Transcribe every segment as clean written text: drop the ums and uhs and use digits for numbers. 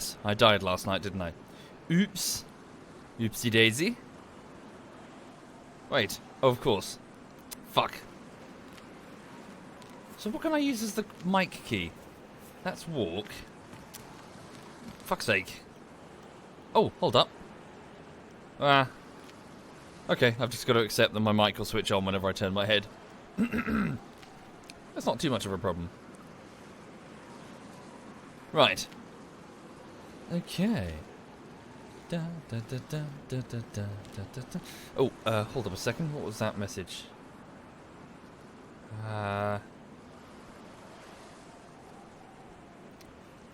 yes, I died last night, didn't I? Oops. Oopsie daisy. Wait. Oh, of course. Fuck. So what can I use as the mic key? That's walk. Fuck's sake. Oh, hold up. Okay, I've just got to accept that my mic will switch on whenever I turn my head. That's not too much of a problem. Right. Okay. Oh, hold up a second. What was that message?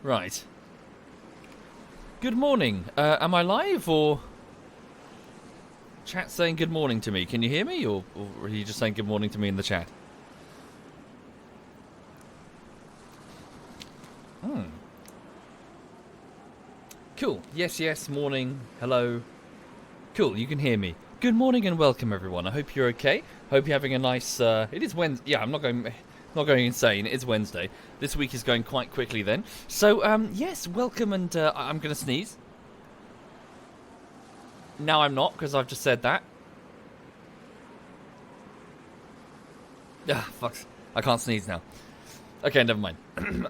Right. Good morning. Am I live, or... Chat saying good morning to me. Can you hear me, or are you just saying good morning to me in the chat? Cool. Yes, yes. Morning. Hello. Cool. You can hear me. Good morning and welcome, everyone. I hope you're okay. Hope you're having a nice. It is Wednesday. Yeah, I'm not going insane. It is Wednesday. This week is going quite quickly. Then. So, yes, welcome, and I'm gonna sneeze. Now I'm not, because I've just said that. Ah, fuck. I can't sneeze now. Okay, never mind.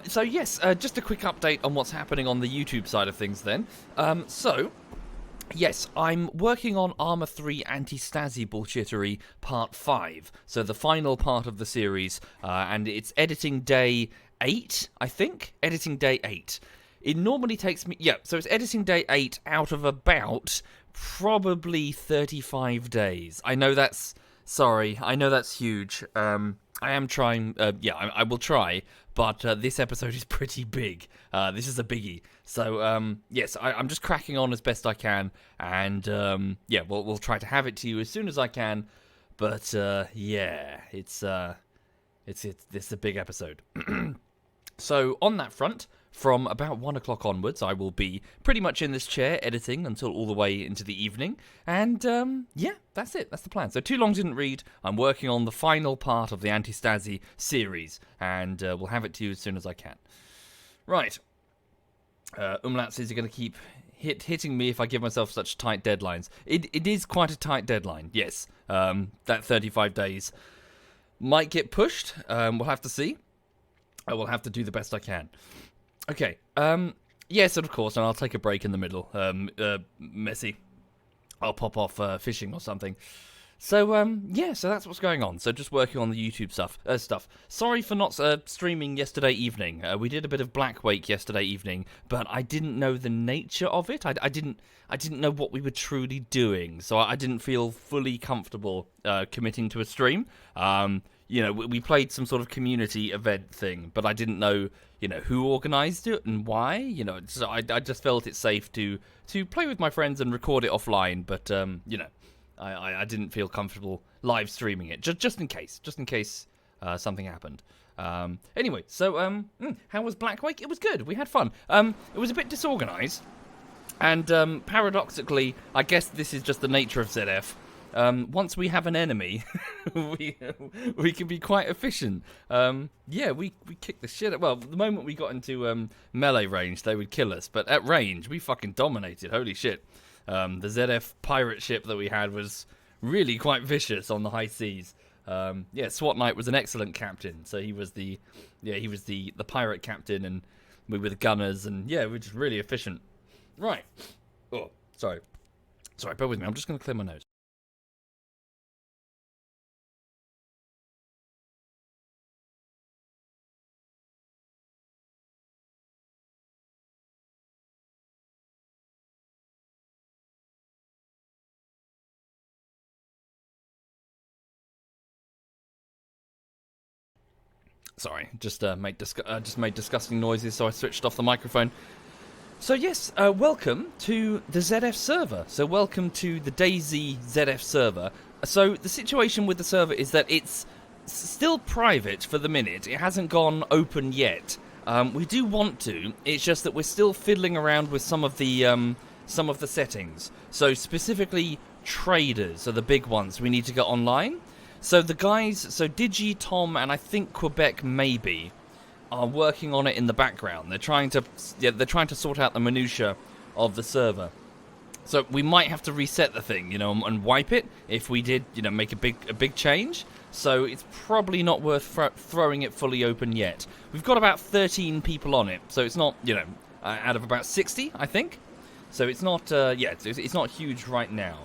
So, yes, just a quick update on what's happening on the YouTube side of things then. Yes, I'm working on Armor 3 Anti-Stasi Bullshittery Part 5. So, the final part of the series, and it's editing day 8, I think? Editing day 8. It normally takes me... Yeah, so it's editing day 8 out of about... probably 35 days. I know that's... Sorry, I know that's huge. I am trying... I will try, but this episode is pretty big. This is a biggie. So, yes, I'm just cracking on as best I can, and, we'll try to have it to you as soon as I can, but, yeah, it's a big episode. So, on that front... From about 1 o'clock onwards, I will be pretty much in this chair editing until all the way into the evening. And, yeah, that's it. That's the plan. So, Too Long Didn't Read. I'm working on the final part of the Anti-Stasi series. And we'll have it to you as soon as I can. Right. Umlaut says you're going to keep hitting me if I give myself such tight deadlines. It is quite a tight deadline, yes. That 35 days might get pushed. We'll have to see. I will have to do the best I can. Okay, yes, and of course, and I'll take a break in the middle, messy. I'll pop off fishing or something. So, yeah, so that's what's going on. So just working on the YouTube stuff. Sorry for not streaming yesterday evening. We did a bit of Black Wake yesterday evening, but I didn't know the nature of it. I didn't know what we were truly doing, so I didn't feel fully comfortable committing to a stream. You know, we played some sort of community event thing, but I didn't know, you know, who organised it and why. You know, so I just felt it safe to play with my friends and record it offline. But you know, I didn't feel comfortable live streaming it just in case something happened. Anyway, so how was Black Wake? It was good. We had fun. It was a bit disorganised, and paradoxically, I guess this is just the nature of ZF. Once we have an enemy, we can be quite efficient. Yeah, we kicked the shit out. Well, the moment we got into melee range, they would kill us. But at range, we fucking dominated. Holy shit. The ZF pirate ship that we had was really quite vicious on the high seas. Yeah, SWAT Knight was an excellent captain. So he was the pirate captain, and we were the gunners, and yeah, we were just really efficient. Right. Oh, sorry, bear with me. I'm just going to clear my nose. Sorry, just made disgusting noises, so I switched off the microphone. So yes, welcome to the ZF server. So welcome to the DayZ ZF server. So the situation with the server is that it's still private for the minute. It hasn't gone open yet. We do want to. It's just that we're still fiddling around with some of the settings. So specifically, traders are the big ones we need to get online. So the guys, so Digi, Tom, and I think Quebec maybe, are working on it in the background. They're trying to sort out the minutiae of the server. So we might have to reset the thing, and wipe it if we did, make a big change. So it's probably not worth throwing it fully open yet. We've got about 13 people on it, so it's not, out of about 60, I think. So it's not, it's not huge right now.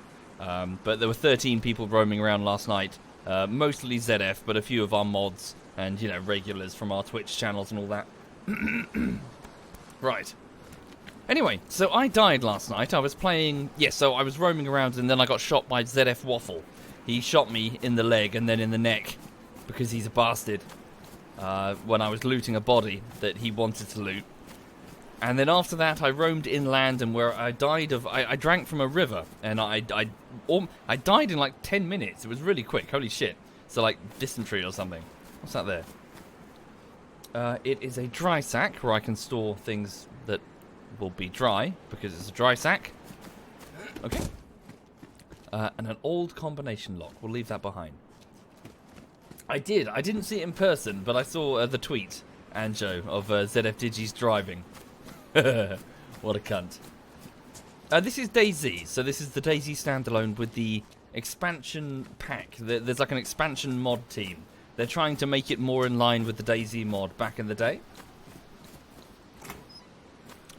But there were 13 people roaming around last night, mostly ZF, but a few of our mods and, regulars from our Twitch channels and all that. Right. Anyway, so I died last night. I was playing... Yes, so I was roaming around and then I got shot by ZF Waffle. He shot me in the leg and then in the neck because he's a bastard when I was looting a body that he wanted to loot. And then after that, I roamed inland and where I died of... I drank from a river and I died in like 10 minutes. It was really quick. Holy shit. So like dysentery or something. What's that there? It is a dry sack where I can store things that will be dry because it's a dry sack. Okay. And an old combination lock. We'll leave that behind. I didn't see it in person, but I saw the tweet, Anjo, of ZF Digi's driving. What a cunt. This is DayZ, so this is the DayZ standalone with the expansion pack. There's like an expansion mod team. They're trying to make it more in line with the DayZ mod back in the day.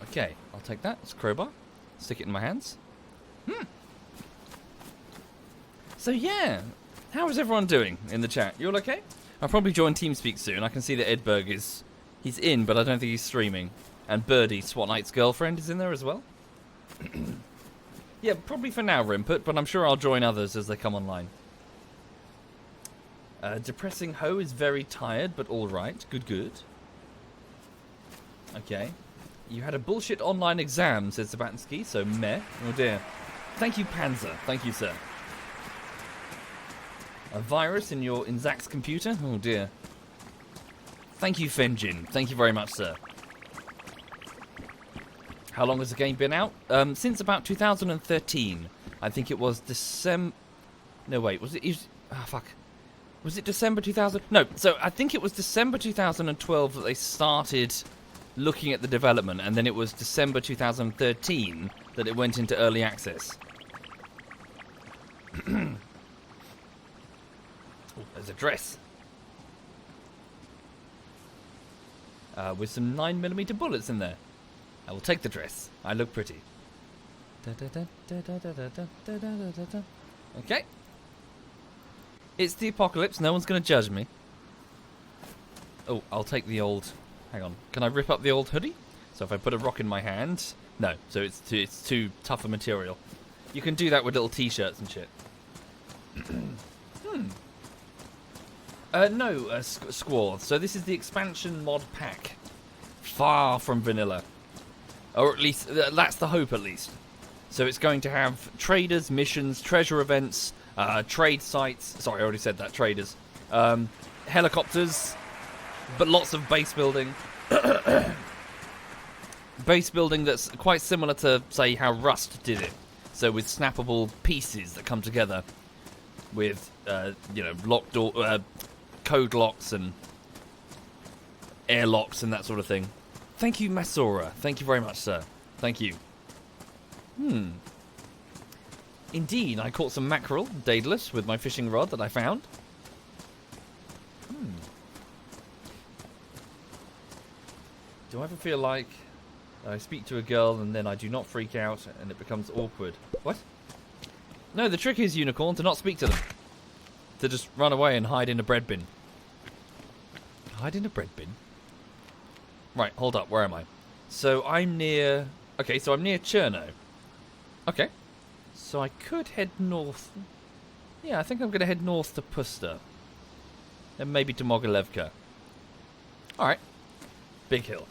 Okay, I'll take that. It's a crowbar. Stick it in my hands. So yeah, how is everyone doing in the chat? You all okay? I'll probably join TeamSpeak soon. I can see that Edberg he's in, but I don't think he's streaming. And Birdie, SWAT Knight's girlfriend, is in there as well. Yeah, probably for now, Rimput, but I'm sure I'll join others as they come online. Depressing Ho is very tired, but alright. Good. Okay. You had a bullshit online exam, says Sabatsky, so meh. Oh dear. Thank you, Panzer. Thank you, sir. A virus in Zach's computer? Oh dear. Thank you, Fenjin. Thank you very much, sir. How long has the game been out? Since about 2013. I think it was December... No, wait. Was it... fuck. Was it December 2000? No, so I think it was December 2012 that they started looking at the development, and then it was December 2013 that it went into early access. Ooh, there's a dress. With some 9mm bullets in there. I will take the dress. I look pretty. Okay. It's the apocalypse. No one's going to judge me. Oh, I'll take the old... Hang on. Can I rip up the old hoodie? So if I put a rock in my hand... No. So it's too tough a material. You can do that with little t-shirts and shit. No, Squall. So this is the expansion mod pack. Far from vanilla. Or at least, that's the hope at least. So it's going to have traders, missions, treasure events, trade sites. Sorry, I already said that, traders. Helicopters, but lots of base building. Base building that's quite similar to, say, how Rust did it. So with snappable pieces that come together with, locked door, code locks and airlocks and that sort of thing. Thank you, Masora. Thank you very much, sir. Thank you. Indeed, I caught some mackerel, daedalus, with my fishing rod that I found. Do I ever feel like I speak to a girl and then I do not freak out and it becomes awkward? What? No, the trick is, Unicorn, to not speak to them. To just run away and hide in a bread bin. Hide in a bread bin? Right, hold up, where am I? So I'm near... Okay, so I'm near Cherno. Okay. So I could head north. Yeah, I think I'm going to head north to Pusta. Then maybe to Mogilevka. Alright. Big hill.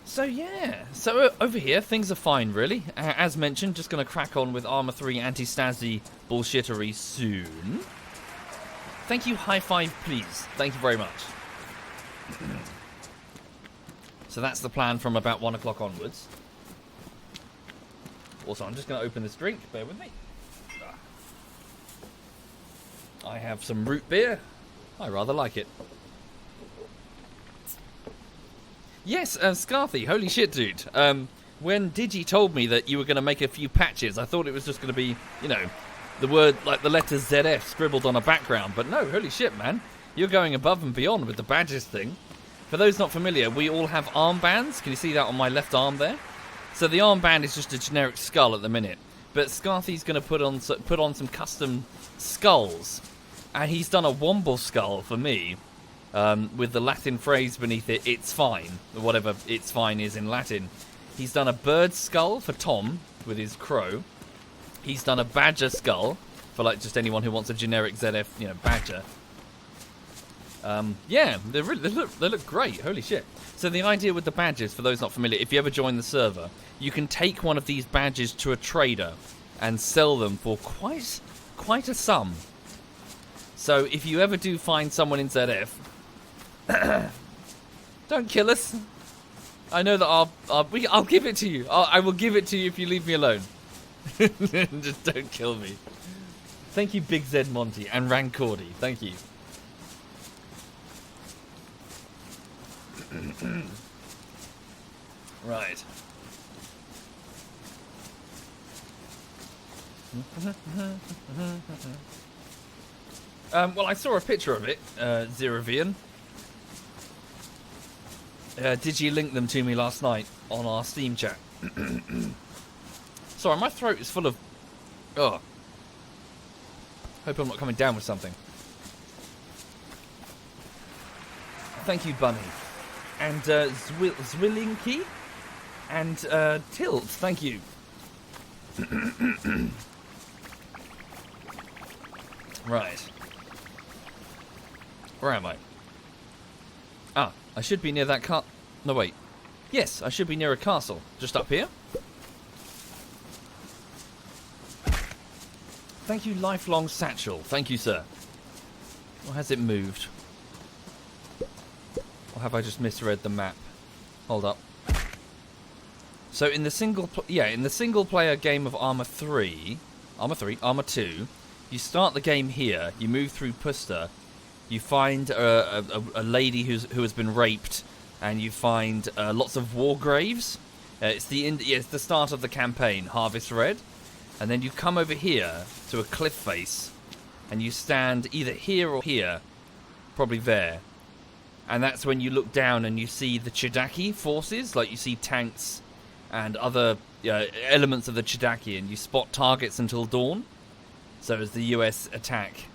So yeah, so over here things are fine really. As mentioned, just going to crack on with Armor 3 Anti-Stasi bullshittery soon. Thank you, high five please. Thank you very much. So that's the plan from about 1 o'clock onwards. Also, I'm just going to open this drink, bear with me. I have some root beer. I rather like it. Yes, Scarthy, holy shit, dude. When Digi told me that you were going to make a few patches, I thought it was just going to be, you know, the word, like the letters ZF scribbled on a background. But no, holy shit, man. You're going above and beyond with the badges thing. For those not familiar, we all have armbands. Can you see that on my left arm there? So the armband is just a generic skull at the minute. But Scarthy's going to put on some custom skulls. And he's done a Womble skull for me. With the Latin phrase beneath it, it's fine. Whatever it's fine is in Latin. He's done a bird skull for Tom with his crow. He's done a badger skull for like just anyone who wants a generic ZF, you know, badger. Yeah, they look great. Holy shit. So the idea with the badges, for those not familiar, if you ever join the server, you can take one of these badges to a trader and sell them for quite a sum. So if you ever do find someone in ZF, don't kill us. I know that I'll give it to you. I will give it to you if you leave me alone. Just don't kill me. Thank you, Big Z Monty and Rancordy. Thank you. Right. Well, I saw a picture of it, Zerovian. Did you link them to me last night on our Steam chat? Sorry, my throat is full of... Oh. Hope I'm not coming down with something. Thank you, Bunny. And Zwillinky. And Tilt, thank you. Right. Where am I? Ah, I should be near that car... No, wait. Yes, I should be near a castle. Just up here. Thank you, Lifelong Satchel. Thank you, sir. Or has it moved? Or have I just misread the map? Hold up. So in the single player game of Arma 2, you start the game here, you move through Pusta, you find a lady who has been raped, and you find lots of war graves. It's the start of the campaign, Harvest Red. And then you come over here to a cliff face, and you stand either here or here, probably there. And that's when you look down and you see the Chidaki forces, like you see tanks and other elements of the Chidaki, and you spot targets until dawn. So as the US attack.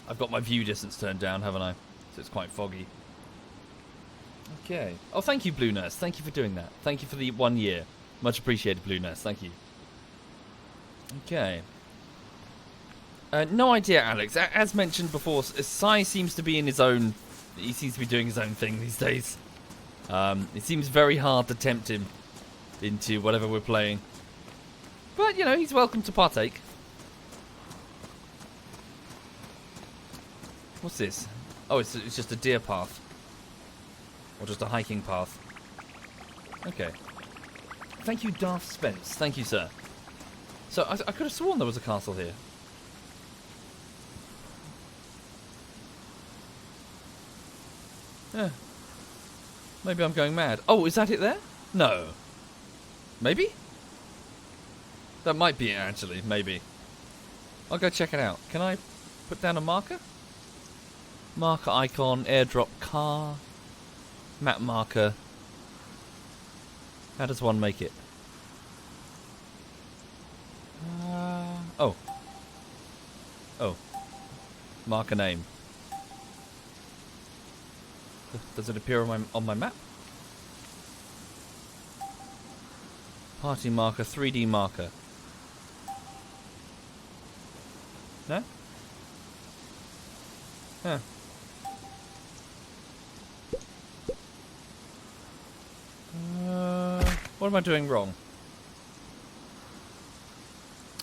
I've got my view distance turned down, haven't I? So it's quite foggy. Okay. Oh, thank you, Blue Nurse. Thank you for doing that. Thank you for the 1 year. Much appreciated, Blue Nurse. Thank you. Okay. No idea, Alex. As mentioned before, Sai seems to be in his own... He seems to be doing his own thing these days. It seems very hard to tempt him into whatever we're playing. But, you know, he's welcome to partake. What's this? Oh, it's just a deer path. Or just a hiking path. Okay. Thank you, Darth Spence. Thank you, sir. So, I could have sworn there was a castle here. Yeah. Maybe I'm going mad. Oh, is that it there? No. Maybe? That might be it, actually. Maybe. I'll go check it out. Can I put down a marker? Marker icon, airdrop car, map marker. How does one make it? Oh. Oh. Marker name. Does it appear on my map? Party marker, 3D marker. No? Huh. What am I doing wrong?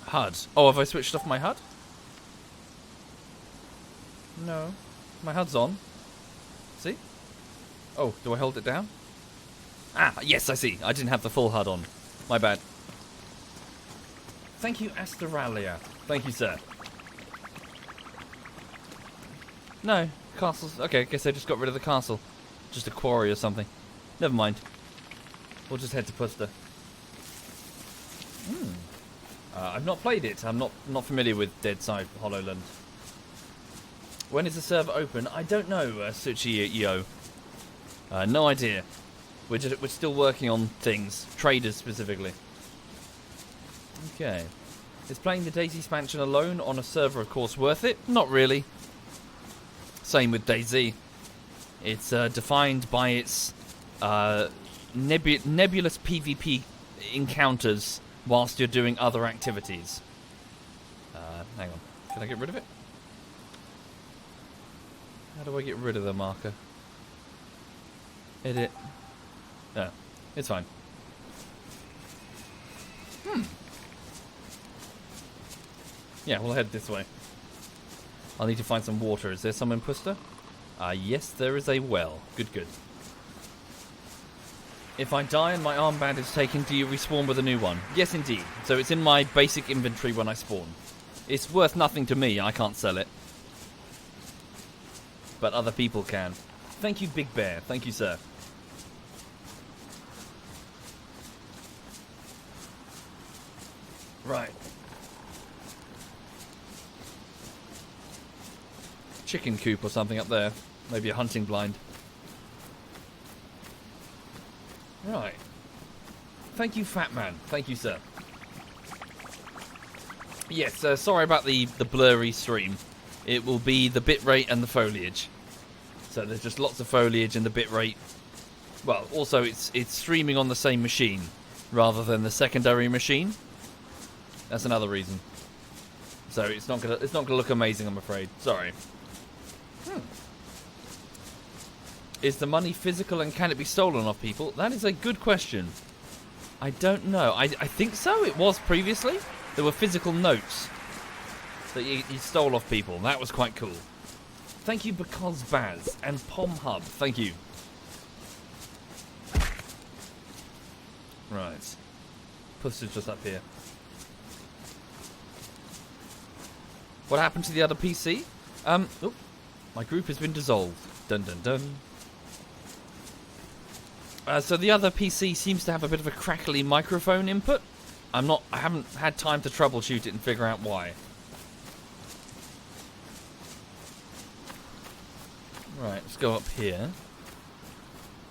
HUD. Oh, have I switched off my HUD? No. My HUD's on. See? Oh, do I hold it down? Ah, yes, I see. I didn't have the full HUD on. My bad. Thank you, Astralia. Thank you, sir. No, castle's... Okay, I guess I just got rid of the castle. Just a quarry or something. Never mind. We'll just head to Puster. I've not played it. I'm not familiar with DayZ HoloLand. When is the server open? I don't know, Suchi-Yo. No idea. We're still working on things. Traders, specifically. Okay. Is playing the DayZ Expansion alone on a server, of course, worth it? Not really. Same with DayZ. It's defined by its nebulous PvP encounters whilst you're doing other activities. Hang on. Can I get rid of it? How do I get rid of the marker? Edit. No, it's fine. Yeah, we'll head this way. I'll need to find some water. Is there some in Puster? Yes, there is a well. Good, good. If I die and my armband is taken, do you respawn with a new one? Yes, indeed. So it's in my basic inventory when I spawn. It's worth nothing to me. I can't sell it. But other people can. Thank you, Big Bear. Thank you, sir. Right. Chicken coop or something up there. Maybe a hunting blind. Right. Thank you, Fat Man. Thank you, sir. Yes, sorry about the blurry stream. It will be the bitrate and the foliage. So there's just lots of foliage and the bitrate. Well, also it's streaming on the same machine rather than the secondary machine. That's another reason. So it's not gonna look amazing, I'm afraid. Sorry. Is the money physical and can it be stolen off people? That is a good question. I don't know. I think so. It was previously. There were physical notes that you stole off people. That was quite cool. Thank you, Because Baz and Pom Hub. Thank you. Right. Puss is just up here. What happened to the other PC? Oh, my group has been dissolved. Dun dun dun. So the other PC seems to have a bit of a crackly microphone input. I haven't had time to troubleshoot it and figure out why. Right, let's go up here.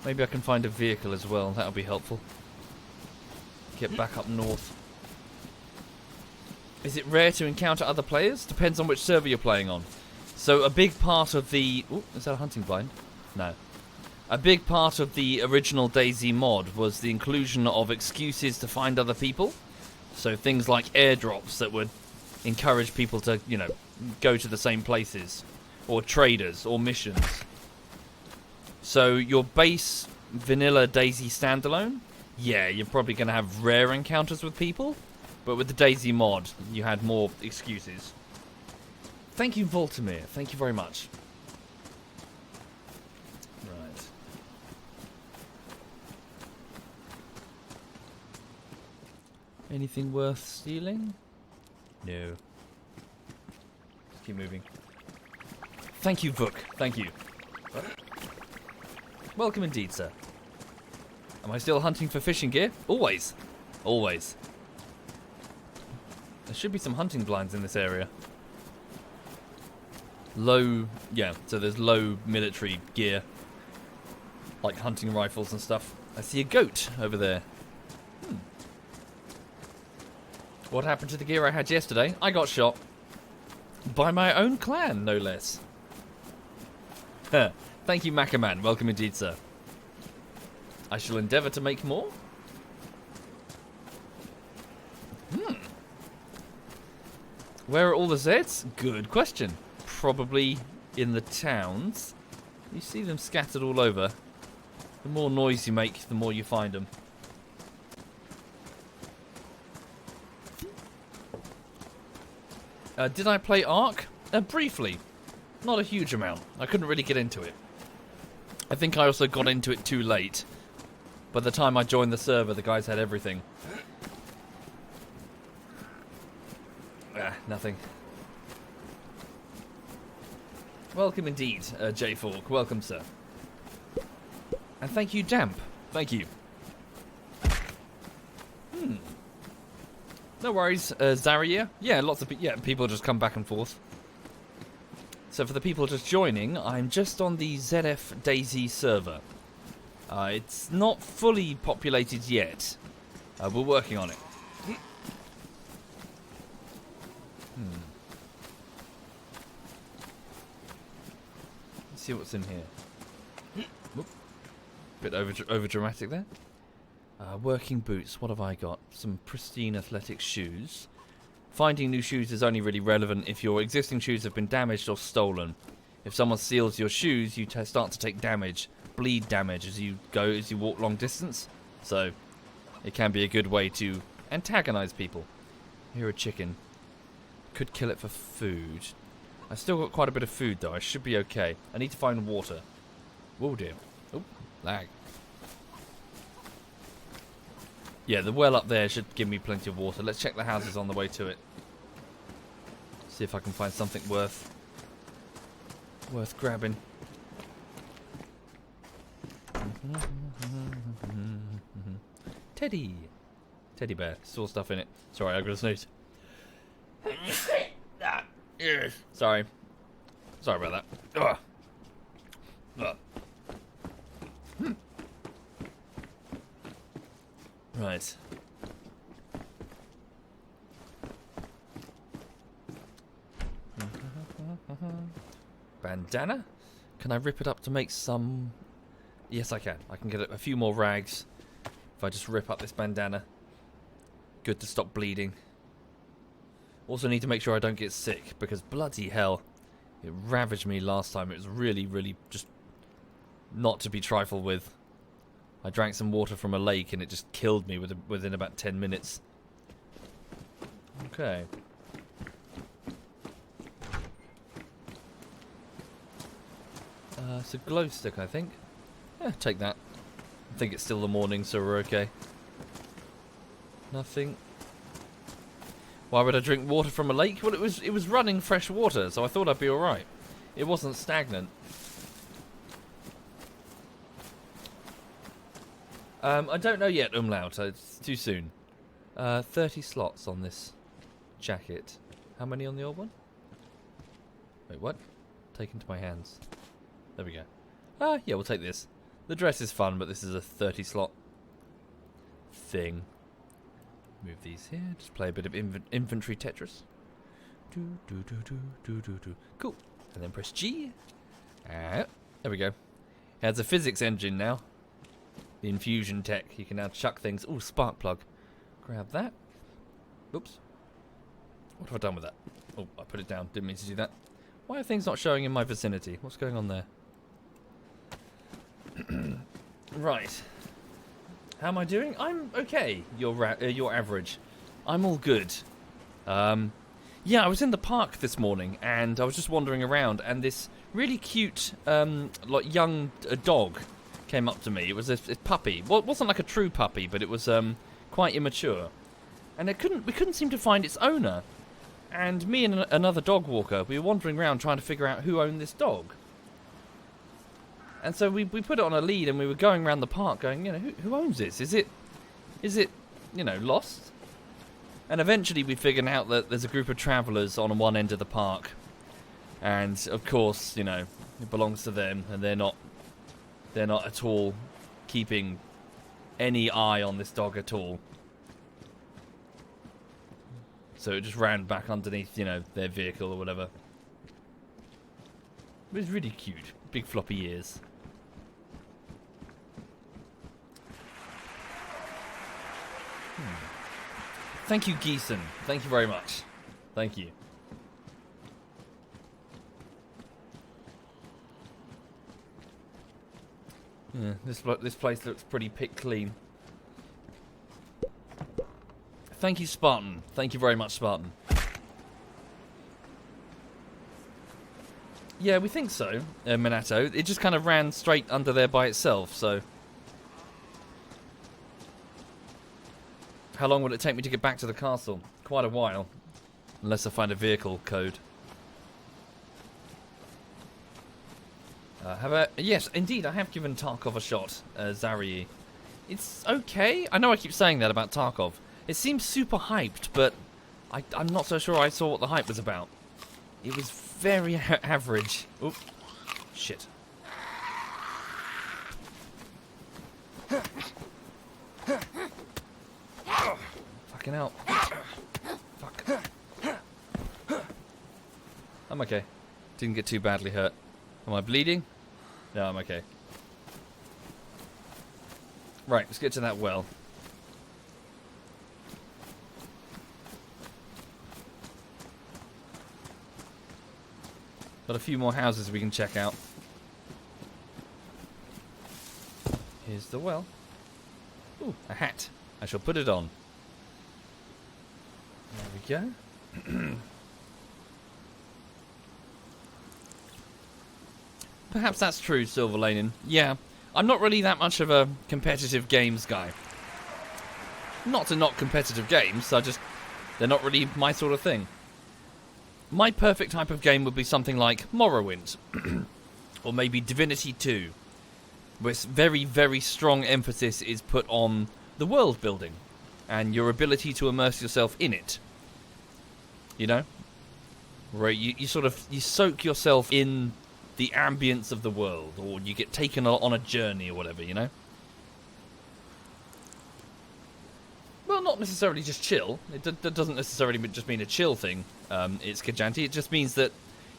Maybe I can find a vehicle as well. That'll be helpful. Get back up north. Is it rare to encounter other players? Depends on which server you're playing on. So a big part of the... Ooh, is that a hunting blind? No. A big part of the original DayZ mod was the inclusion of excuses to find other people. So things like airdrops that would encourage people to, you know, go to the same places. Or traders, or missions. So your base vanilla DayZ standalone, yeah, you're probably going to have rare encounters with people. But with the DayZ mod, you had more excuses. Thank you, Voltimir. Thank you very much. Right. Anything worth stealing? No. Let's keep moving. Thank you, Vuk. Thank you. Welcome indeed, sir. Am I still hunting for fishing gear? Always. Always. There should be some hunting blinds in this area. Low... Yeah, so there's low military gear. Like hunting rifles and stuff. I see a goat over there. What happened to the gear I had yesterday? I got shot. By my own clan, no less. Thank you, Mackerman. Welcome indeed, sir. I shall endeavour to make more. Where are all the Zeds? Good question. Probably in the towns. You see them scattered all over. The more noise you make, the more you find them. Did I play Ark? Briefly. Not a huge amount. I couldn't really get into it. I think I also got into it too late. By the time I joined the server, the guys had everything. Nothing. Welcome indeed, J Fork. Welcome, sir. And thank you, Damp. Thank you. No worries, Zaria. Yeah, lots of people just come back and forth. So for the people just joining, I'm just on the ZF DayZ server. It's not fully populated yet. We're working on it. Let's see what's in here. Whoop. Bit over dramatic there. Working boots. What have I got? Some pristine athletic shoes. Finding new shoes is only really relevant if your existing shoes have been damaged or stolen. If someone steals your shoes, you start to take damage, bleed damage as you walk long distance. So, it can be a good way to antagonize people. Here a chicken. Could kill it for food. I've still got quite a bit of food though. I should be okay. I need to find water. Oh dear. Oh, lag. Yeah, the well up there should give me plenty of water. Let's check the houses on the way to it. See if I can find something worth grabbing. Teddy bear. Saw stuff in it. Sorry, I'm gonna sneeze. Sorry about that. Right. Bandana? Can I rip it up to make some? Yes, I can. I can get a few more rags if I just rip up this bandana. Good to stop bleeding. Also need to make sure I don't get sick, because bloody hell, it ravaged me last time. It was really, really just not to be trifled with. I drank some water from a lake and it just killed me within about 10 minutes. Okay. It's a glow stick, I think. Yeah, take that. I think it's still the morning, so we're okay. Nothing. Why would I drink water from a lake? Well, it was running fresh water, so I thought I'd be alright. It wasn't stagnant. I don't know yet, Umlaut. It's too soon. 30 slots on this jacket. How many on the old one? Wait, what? Taken to my hands. There we go. Yeah, we'll take this. The dress is fun, but this is a 30 slot thing. Move these here. Just play a bit of infantry Tetris. Cool. And then press G. There we go. It has a physics engine now. The infusion tech. You can now chuck things. Ooh, spark plug. Grab that. Oops. What have I done with that? Oh, I put it down. Didn't mean to do that. Why are things not showing in my vicinity? What's going on there? Right. How am I doing? I'm okay. You're average. I'm all good. Yeah, I was in the park this morning and I was just wandering around, and this really cute, like young dog came up to me. It was a puppy. Well, it wasn't like a true puppy, but it was quite immature, and we couldn't seem to find its owner. And me and another dog walker, we were wandering around trying to figure out who owned this dog. And so we put it on a lead, and we were going around the park going, you know, who owns this? Is it, you know, lost? And eventually we figured out that there's a group of travellers on one end of the park. And, of course, you know, it belongs to them, and they're not at all keeping any eye on this dog at all. So it just ran back underneath, you know, their vehicle or whatever. It was really cute. Big floppy ears. Thank you, Geeson. Thank you very much. Thank you. Yeah, this place looks pretty pick clean. Thank you, Spartan. Thank you very much, Spartan. Yeah, we think so, Minato. It just kind of ran straight under there by itself, so... How long will it take me to get back to the castle? Quite a while. Unless I find a vehicle code. Yes, indeed, I have given Tarkov a shot, Zaryi. It's okay. I know I keep saying that about Tarkov. It seems super hyped, but I'm not so sure I saw what the hype was about. It was very average. Oop. Shit. Fucking hell. Fuck. I'm okay. Didn't get too badly hurt. Am I bleeding? No, I'm okay. Right, let's get to that well. Got a few more houses we can check out. Here's the well. Ooh, a hat. I shall put it on. There we go. Perhaps that's true, Silverlanen. Yeah, I'm not really that much of a competitive games guy. Not to knock competitive games, they're not really my sort of thing. My perfect type of game would be something like Morrowind, or maybe Divinity 2, where very, very strong emphasis is put on the world building, and your ability to immerse yourself in it. You know? Where you soak yourself in the ambience of the world, or you get taken on a journey or whatever, you know? Well, not necessarily just chill. That doesn't necessarily just mean a chill thing, it's Kajanti. It just means that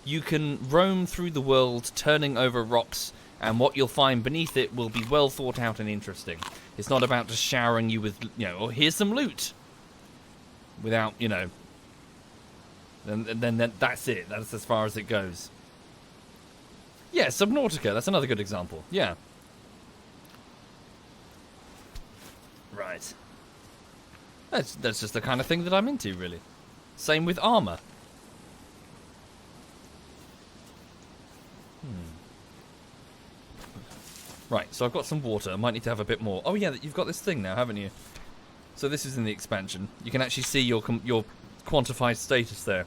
you can roam through the world, turning over rocks, and what you'll find beneath it will be well thought out and interesting. It's not about just showering you with, oh, here's some loot. Without, and then that's it. That's as far as it goes. Yeah, Subnautica, that's another good example. Yeah. Right. That's just the kind of thing that I'm into, really. Same with armor. Right, so I've got some water. I might need to have a bit more. Oh yeah, you've got this thing now, haven't you? So this is in the expansion. You can actually see your quantified status there.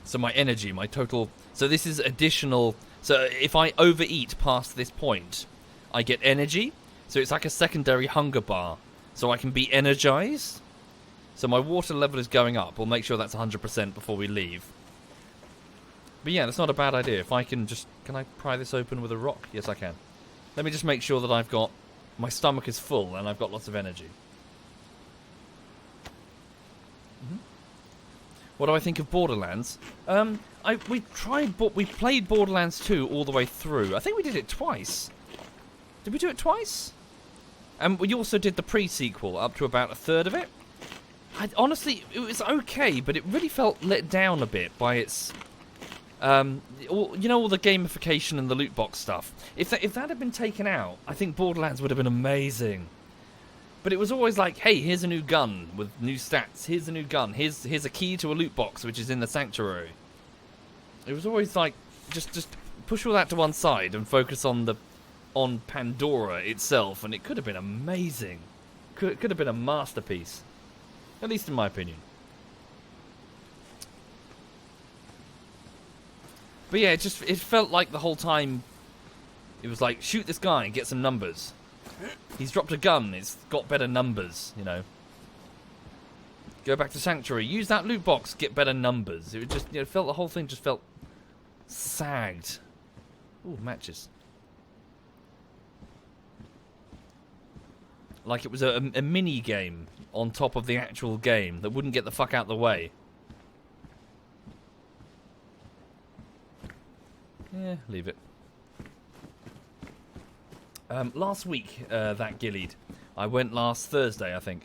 So my energy, my total... So this is additional... So if I overeat past this point, I get energy. So it's like a secondary hunger bar. So I can be energized. So my water level is going up. We'll make sure that's 100% before we leave. But yeah, that's not a bad idea. If I can just... Can I pry this open with a rock? Yes, I can. Let me just make sure that I've got... My stomach is full and I've got lots of energy. What do I think of Borderlands? We played Borderlands 2 all the way through. I think we did it twice. Did we do it twice? And we also did the pre-sequel up to about a third of it. Honestly, it was okay, but it really felt let down a bit by its... all the gamification and the loot box stuff. If that had been taken out, I think Borderlands would have been amazing. But it was always like, hey, here's a new gun with new stats. Here's a new gun. Here's a key to a loot box, which is in the sanctuary. It was always like, just push all that to one side and focus on Pandora itself, and it could have been amazing. Could have been a masterpiece, at least in my opinion. But yeah, it felt like the whole time. It was like, shoot this guy and get some numbers. He's dropped a gun, it's got better numbers, Go back to Sanctuary, use that loot box, get better numbers. It just, felt the whole thing just felt sagged. Ooh, matches. Like it was a mini game on top of the actual game that wouldn't get the fuck out the way. Yeah, leave it. Last week, that gillied. I went last Thursday, I think.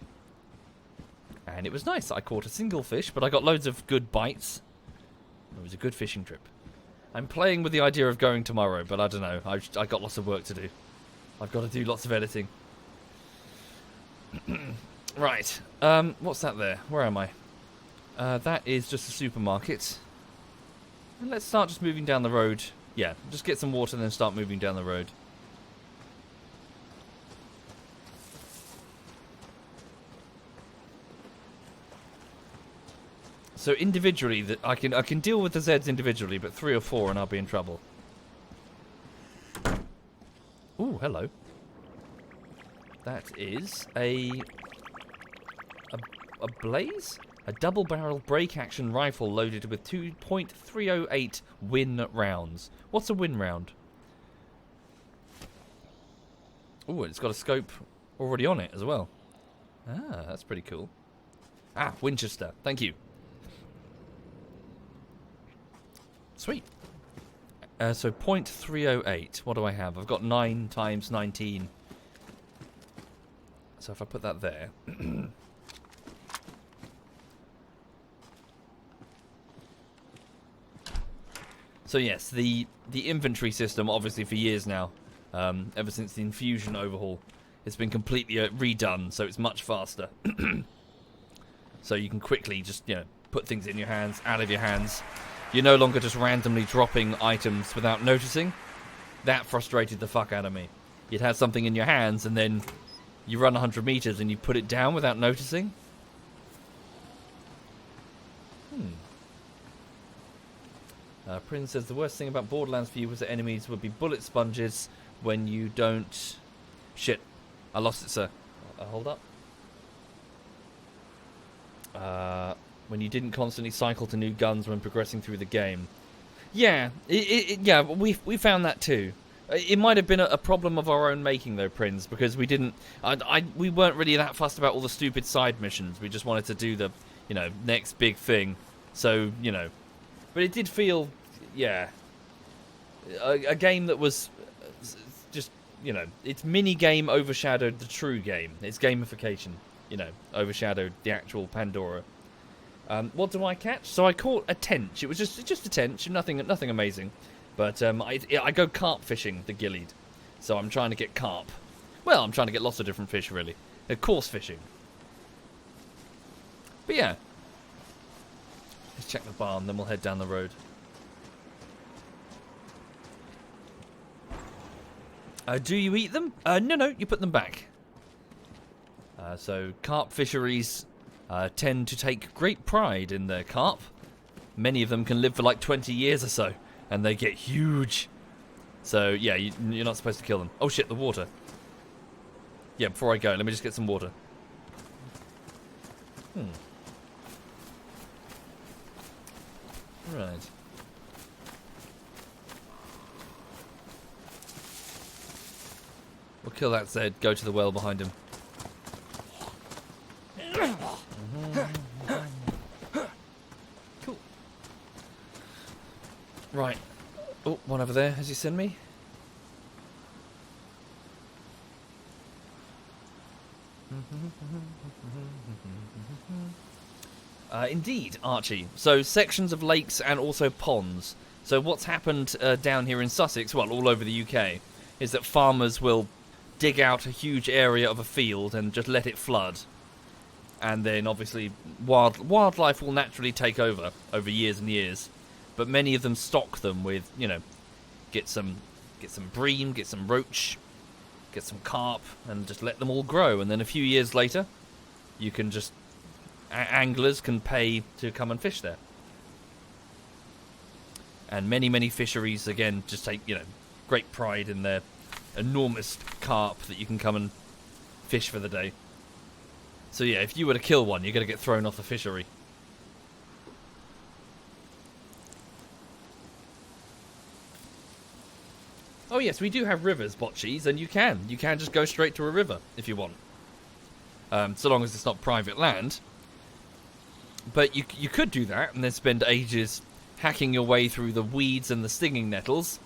And it was nice. I caught a single fish, but I got loads of good bites. It was a good fishing trip. I'm playing with the idea of going tomorrow, but I don't know. I got lots of work to do. I've got to do lots of editing. Right. What's that there? Where am I? That is just a supermarket. And let's start just moving down the road. Yeah, just get some water and then start moving down the road. So individually, I can deal with the Zeds individually, but 3 or 4 and I'll be in trouble. Ooh, hello. That is a blaze? A double-barrel break-action rifle loaded with 2.308 win rounds. What's a win round? Ooh, it's got a scope already on it as well. Ah, that's pretty cool. Ah, Winchester. Thank you. Sweet. So 0.308. What do I have? I've got 9 times 19. So if I put that there... So yes, the inventory system, obviously for years now, ever since the Infusion overhaul, it's been completely redone, so it's much faster. So you can quickly just, put things in your hands, out of your hands. You're no longer just randomly dropping items without noticing. That frustrated the fuck out of me. You'd have something in your hands, and then you run 100 meters and you put it down without noticing. Prince says the worst thing about Borderlands for you was that enemies would be bullet sponges when you don't... Shit. I lost it, sir. Hold up. When you didn't constantly cycle to new guns when progressing through the game. Yeah, yeah, we found that too. It might have been a problem of our own making, though, Prince, because we didn't... we weren't really that fussed about all the stupid side missions. We just wanted to do the, next big thing. So, But it did feel, yeah, a game that was just, its mini-game overshadowed the true game. Its gamification, overshadowed the actual Pandora. What do I catch? So I caught a tench. It was just a tench, nothing amazing. But I go carp fishing, the gillied. So I'm trying to get carp. Well, I'm trying to get lots of different fish, really. Coarse fishing. But yeah. Let's check the barn, then we'll head down the road. Do you eat them? No, you put them back. So carp fisheries tend to take great pride in their carp. Many of them can live for like 20 years or so, and they get huge. So yeah, you're not supposed to kill them. Oh shit, the water. Yeah, before I go, let me just get some water. Right. We'll kill that Zed, go to the well behind him. Cool. Right. Oh, one over there. Has he seen me? Indeed, Archie. So sections of lakes and also ponds. So what's happened down here in Sussex, well, all over the UK, is that farmers will dig out a huge area of a field and just let it flood. And then obviously wildlife will naturally take over years and years. But many of them stock them with, get some bream, get some roach, get some carp, and just let them all grow. And then a few years later, you can just... anglers can pay to come and fish there. And many fisheries, again, just take, great pride in their enormous carp that you can come and fish for the day. So yeah, if you were to kill one, you're going to get thrown off the fishery. Oh yes, we do have rivers, botchies, and you can just go straight to a river if you want. So long as it's not private land. But you could do that and then spend ages hacking your way through the weeds and the stinging nettles.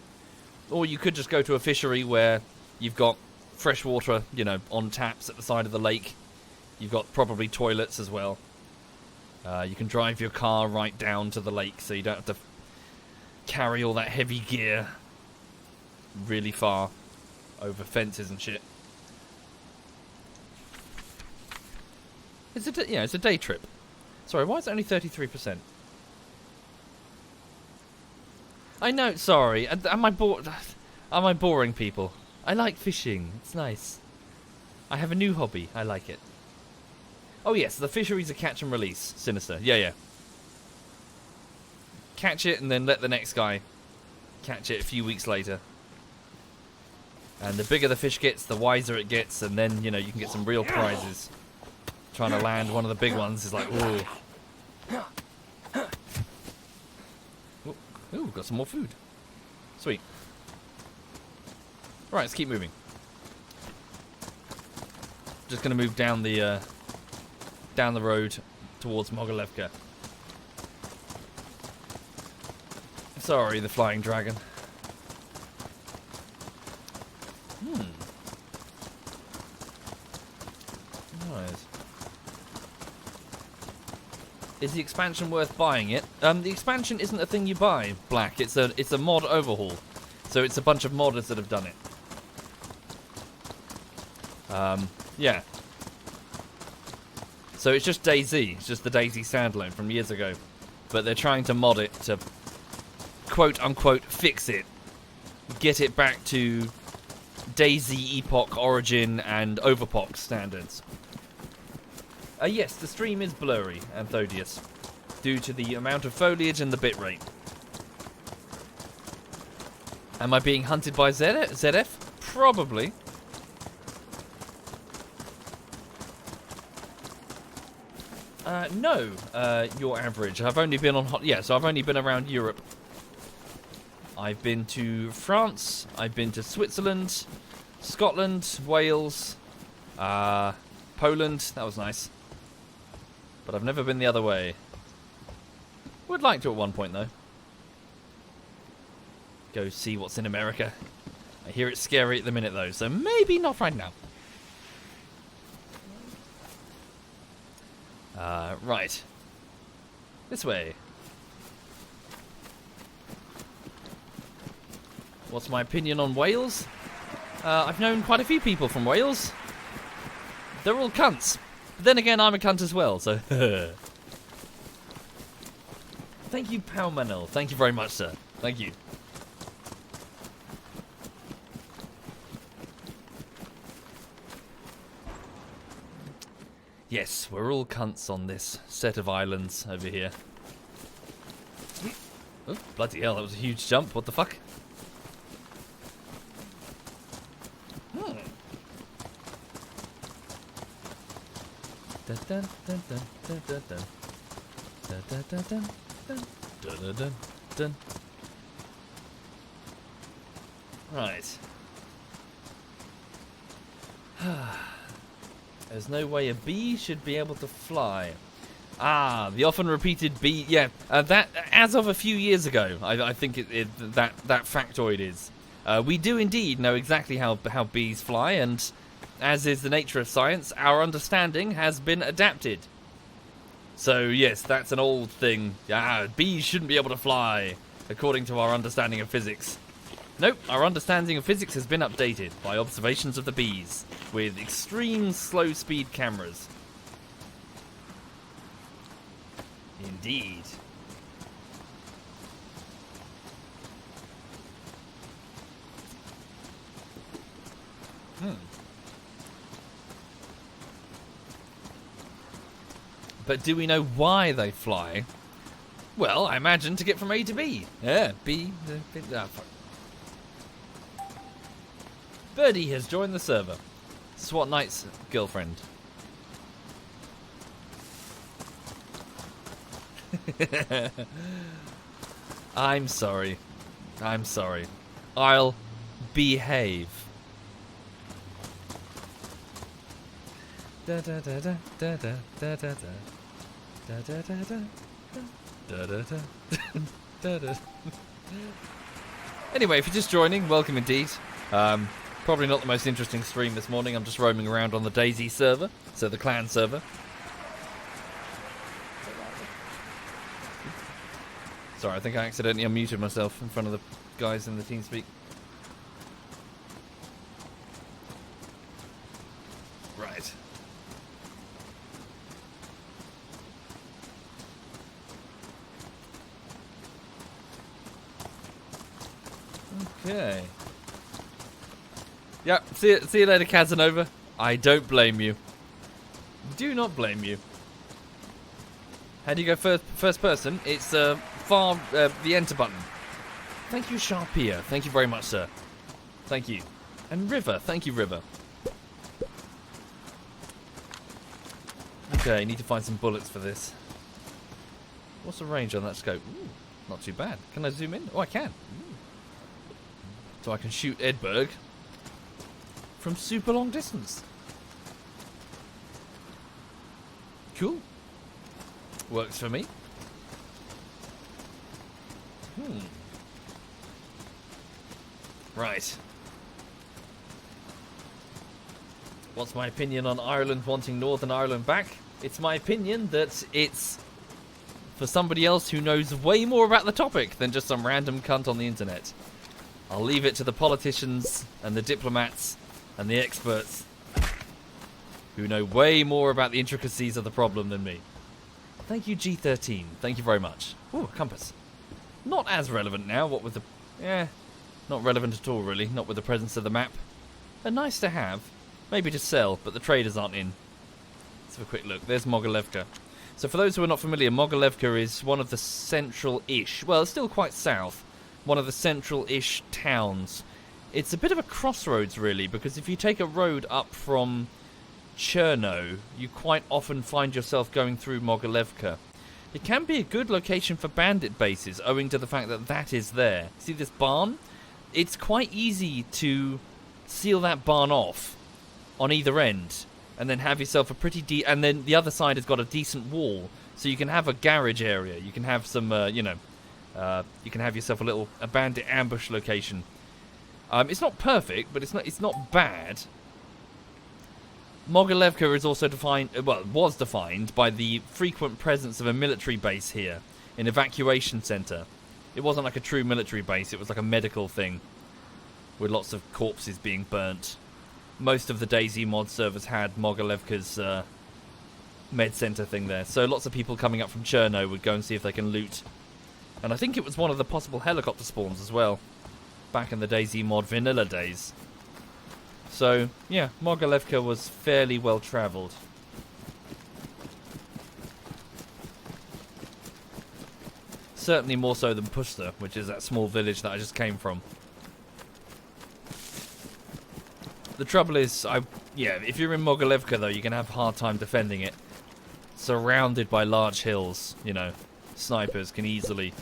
Or you could just go to a fishery where you've got fresh water, on taps at the side of the lake. You've got probably toilets as well. You can drive your car right down to the lake so you don't have to carry all that heavy gear really far over fences and shit. It's a day trip. Sorry, why is it only 33%? I know, sorry. Am I boring people? I like fishing. It's nice. I have a new hobby. I like it. Oh yes, the fisheries are catch and release. Sinister. Yeah. Catch it and then let the next guy catch it a few weeks later. And the bigger the fish gets, the wiser it gets, and then, you know, you can get some real prizes. Trying to land one of the big ones is like, ooh. Ooh, got some more food. Sweet. Right, let's keep moving. Just gonna move down the road towards Mogilevka. Sorry, the flying dragon. Nice. Is the expansion worth buying it? The expansion isn't a thing you buy, Black. It's a mod overhaul. So it's a bunch of modders that have done it. Yeah. So it's just DayZ. It's just the DayZ standalone from years ago. But they're trying to mod it to quote-unquote fix it. Get it back to DayZ Epoch, Origin, and Overpoch standards. Yes, the stream is blurry, Anthodius, due to the amount of foliage and the bitrate. Am I being hunted by ZF? Probably. No, your average. I've only been on so I've only been around Europe. I've been to France, I've been to Switzerland, Scotland, Wales, Poland. That was nice. But I've never been the other way. Would like to at one point, though. Go see what's in America. I hear it's scary at the minute, though, so maybe not right now. Right. This way. What's my opinion on Wales? I've known quite a few people from Wales. They're all cunts. But then again, I'm a cunt as well, so... Thank you, Palmanel. Thank you very much, sir. Thank you. Yes, we're all cunts on this set of islands over here. Oh, bloody hell, that was a huge jump. What the fuck? Right. There's no way a bee should be able to fly. Ah, the often repeated bee. Yeah, that as of a few years ago, I think that factoid is. We do indeed know exactly how bees fly, and as is the nature of science, our understanding has been adapted. So yes, that's an old thing. Ah, bees shouldn't be able to fly, according to our understanding of physics. Nope, our understanding of physics has been updated by observations of the bees with extreme slow speed cameras. Indeed. But do we know why they fly? Well, I imagine to get from A to B. Yeah, B. Fuck. Birdie has joined the server. SWAT Knight's girlfriend. I'm sorry. I'm sorry. I'll behave. Da da da da da da da da da da da da da da. Anyway, if you're just joining, welcome indeed. Probably not the most interesting stream this morning. I'm just roaming around on the DayZ server, so the clan server. Sorry, I think I accidentally unmuted myself in front of the guys in the TeamSpeak. Right. Okay. Yeah, see you later, Casanova. I don't blame you. Do not blame you. How do you go first person? It's the enter button. Thank you, Sharpia. Thank you very much, sir. Thank you. And River. Thank you, River. Okay, need to find some bullets for this. What's the range on that scope? Ooh, not too bad. Can I zoom in? Oh, I can. Ooh. So I can shoot Edberg from super long distance. Cool. Works for me. Right. What's my opinion on Ireland wanting Northern Ireland back? It's my opinion that it's for somebody else who knows way more about the topic than just some random cunt on the internet. I'll leave it to the politicians and the diplomats and the experts who know way more about the intricacies of the problem than me. Thank you, G13. Thank you very much. Ooh, a compass. Not as relevant now, what with the... not relevant at all, really. Not with the presence of the map. They're nice to have. Maybe to sell, but the traders aren't in. Let's have a quick look. There's Mogilevka. So for those who are not familiar, Mogilevka is one of the central-ish... Well, it's still quite south. One of the central-ish towns. It's a bit of a crossroads, really, because if you take a road up from Cherno, you quite often find yourself going through Mogilevka. It can be a good location for bandit bases, owing to the fact that that is there. See this barn? It's quite easy to seal that barn off on either end, and then have yourself a pretty and then the other side has got a decent wall, so you can have a garage area. You can have some, you can have yourself a bandit ambush location. It's not perfect, but it's not bad. Mogilevka is also defined, was defined by the frequent presence of a military base here, an evacuation center. It wasn't like a true military base, it was like a medical thing, with lots of corpses being burnt. Most of the DayZ mod servers had Mogilevka's med center thing there, so lots of people coming up from Cherno would go and see if they can loot. And I think it was one of the possible helicopter spawns as well, back in the DayZ mod vanilla days. So, yeah, Mogilevka was fairly well travelled. Certainly more so than Pushta, which is that small village that I just came from. The trouble is, if you're in Mogilevka though, you're going to have a hard time defending it. Surrounded by large hills, you know, snipers can easily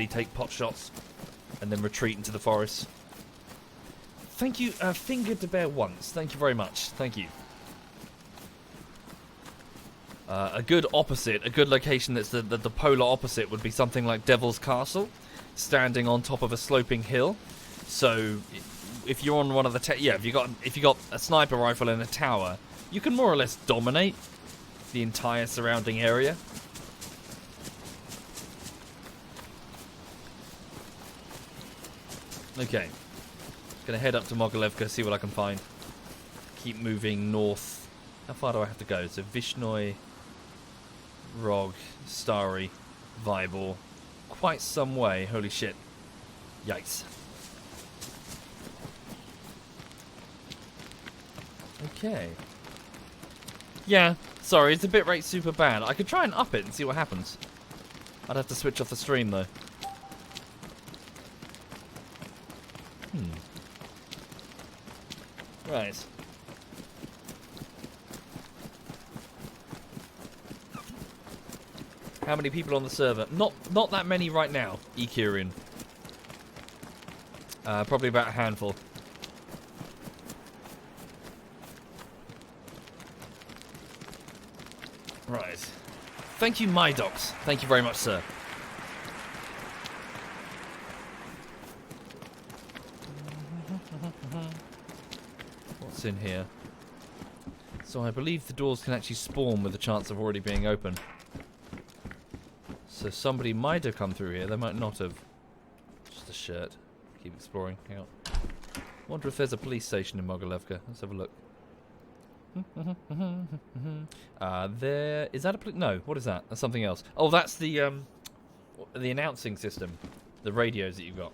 take pot shots and then retreat into the forest. Thank you, Finger to Bear Once. Thank you very much. Thank you. A good location that's the polar opposite would be something like Devil's Castle, standing on top of a sloping hill. So, if you're on one of the if you got a sniper rifle in a tower, you can more or less dominate the entire surrounding area. Okay. Gonna head up to Mogilevka, see what I can find. Keep moving north. How far do I have to go? So Vishnoi, Rog, Starry, Vybor. Quite some way. Holy shit. Yikes. Okay. Yeah, sorry, it's a bit rate super bad. I could try and up it and see what happens. I'd have to switch off the stream though. Right. How many people on the server? Not that many right now, Ekurian. Probably about a handful. Right. Thank you, MyDocs. Thank you very much, sir. What's in here? So I believe the doors can actually spawn with a chance of already being open. So somebody might have come through here. They might not have. Just a shirt. Keep exploring. Hang on. Wonder if there's a police station in Mogilevka. Let's have a look. There is that a police? No. What is that? That's something else. Oh, that's the announcing system, the radios that you've got.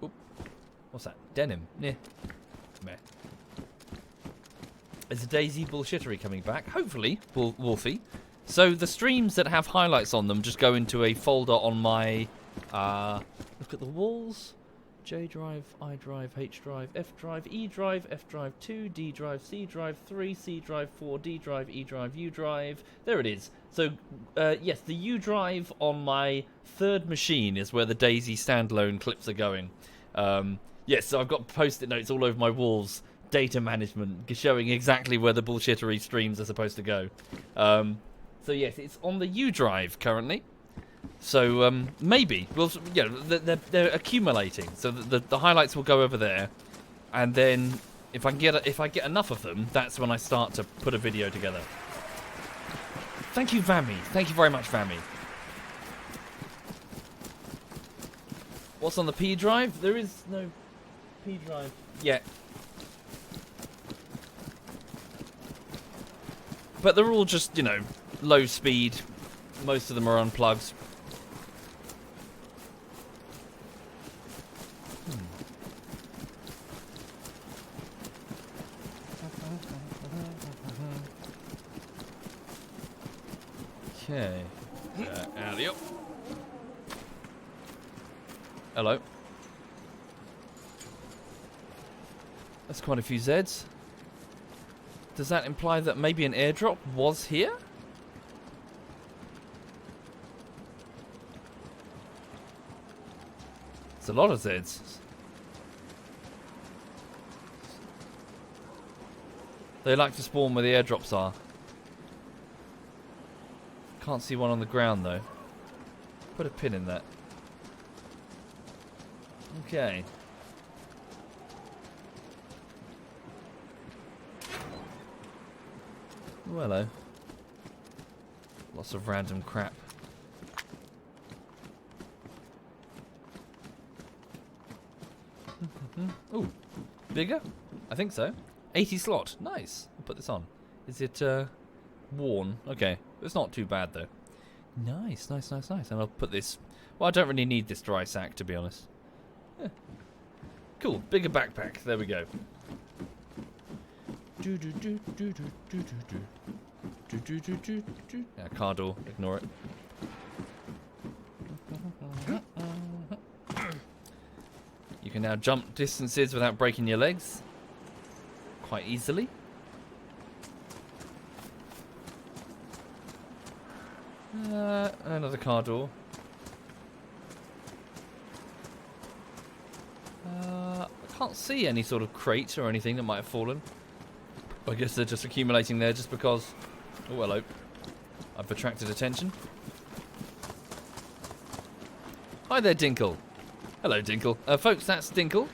Oop. What's that? Denim. Yeah. Meh. Is the DayZ bullshittery coming back? Hopefully, Wolfie. So the streams that have highlights on them just go into a folder on my... look at the walls. J drive, I drive, H drive, F drive, E drive, F drive 2, D drive, C drive 3, C drive 4, D drive, E drive, U drive. There it is. So, yes, the U drive on my third machine is where the DayZ standalone clips are going. Yes, so I've got post-it notes all over my walls. Data management, showing exactly where the bullshittery streams are supposed to go. So yes, it's on the U drive currently. So maybe we'll, yeah, they're accumulating. So the highlights will go over there, and then if I get enough of them, that's when I start to put a video together. Thank you, Vammy. Thank you very much, Vammy. What's on the P drive? There is no P drive yet. But they're all just, you know, low speed. Most of them are unplugged. Okay. Alley up. Hello. That's quite a few Zeds. Does that imply that maybe an airdrop was here? It's a lot of Zeds. They like to spawn where the airdrops are. Can't see one on the ground though. Put a pin in that. Okay. Oh, hello. Lots of random crap. Ooh, bigger? I think so. 80 slot. Nice. I'll put this on. Is it worn? Okay. It's not too bad though. Nice, nice, nice, nice. And I'll put this... Well, I don't really need this dry sack, to be honest. Yeah. Cool. Bigger backpack. There we go. Yeah, car door. Ignore it. You can now jump distances without breaking your legs quite easily. Another car door. I can't see any sort of crate or anything that might have fallen. I guess they're just accumulating there just because... Oh, hello. I've attracted attention. Hi there, Dinkle. Hello, Dinkle. Folks, that's Dinkle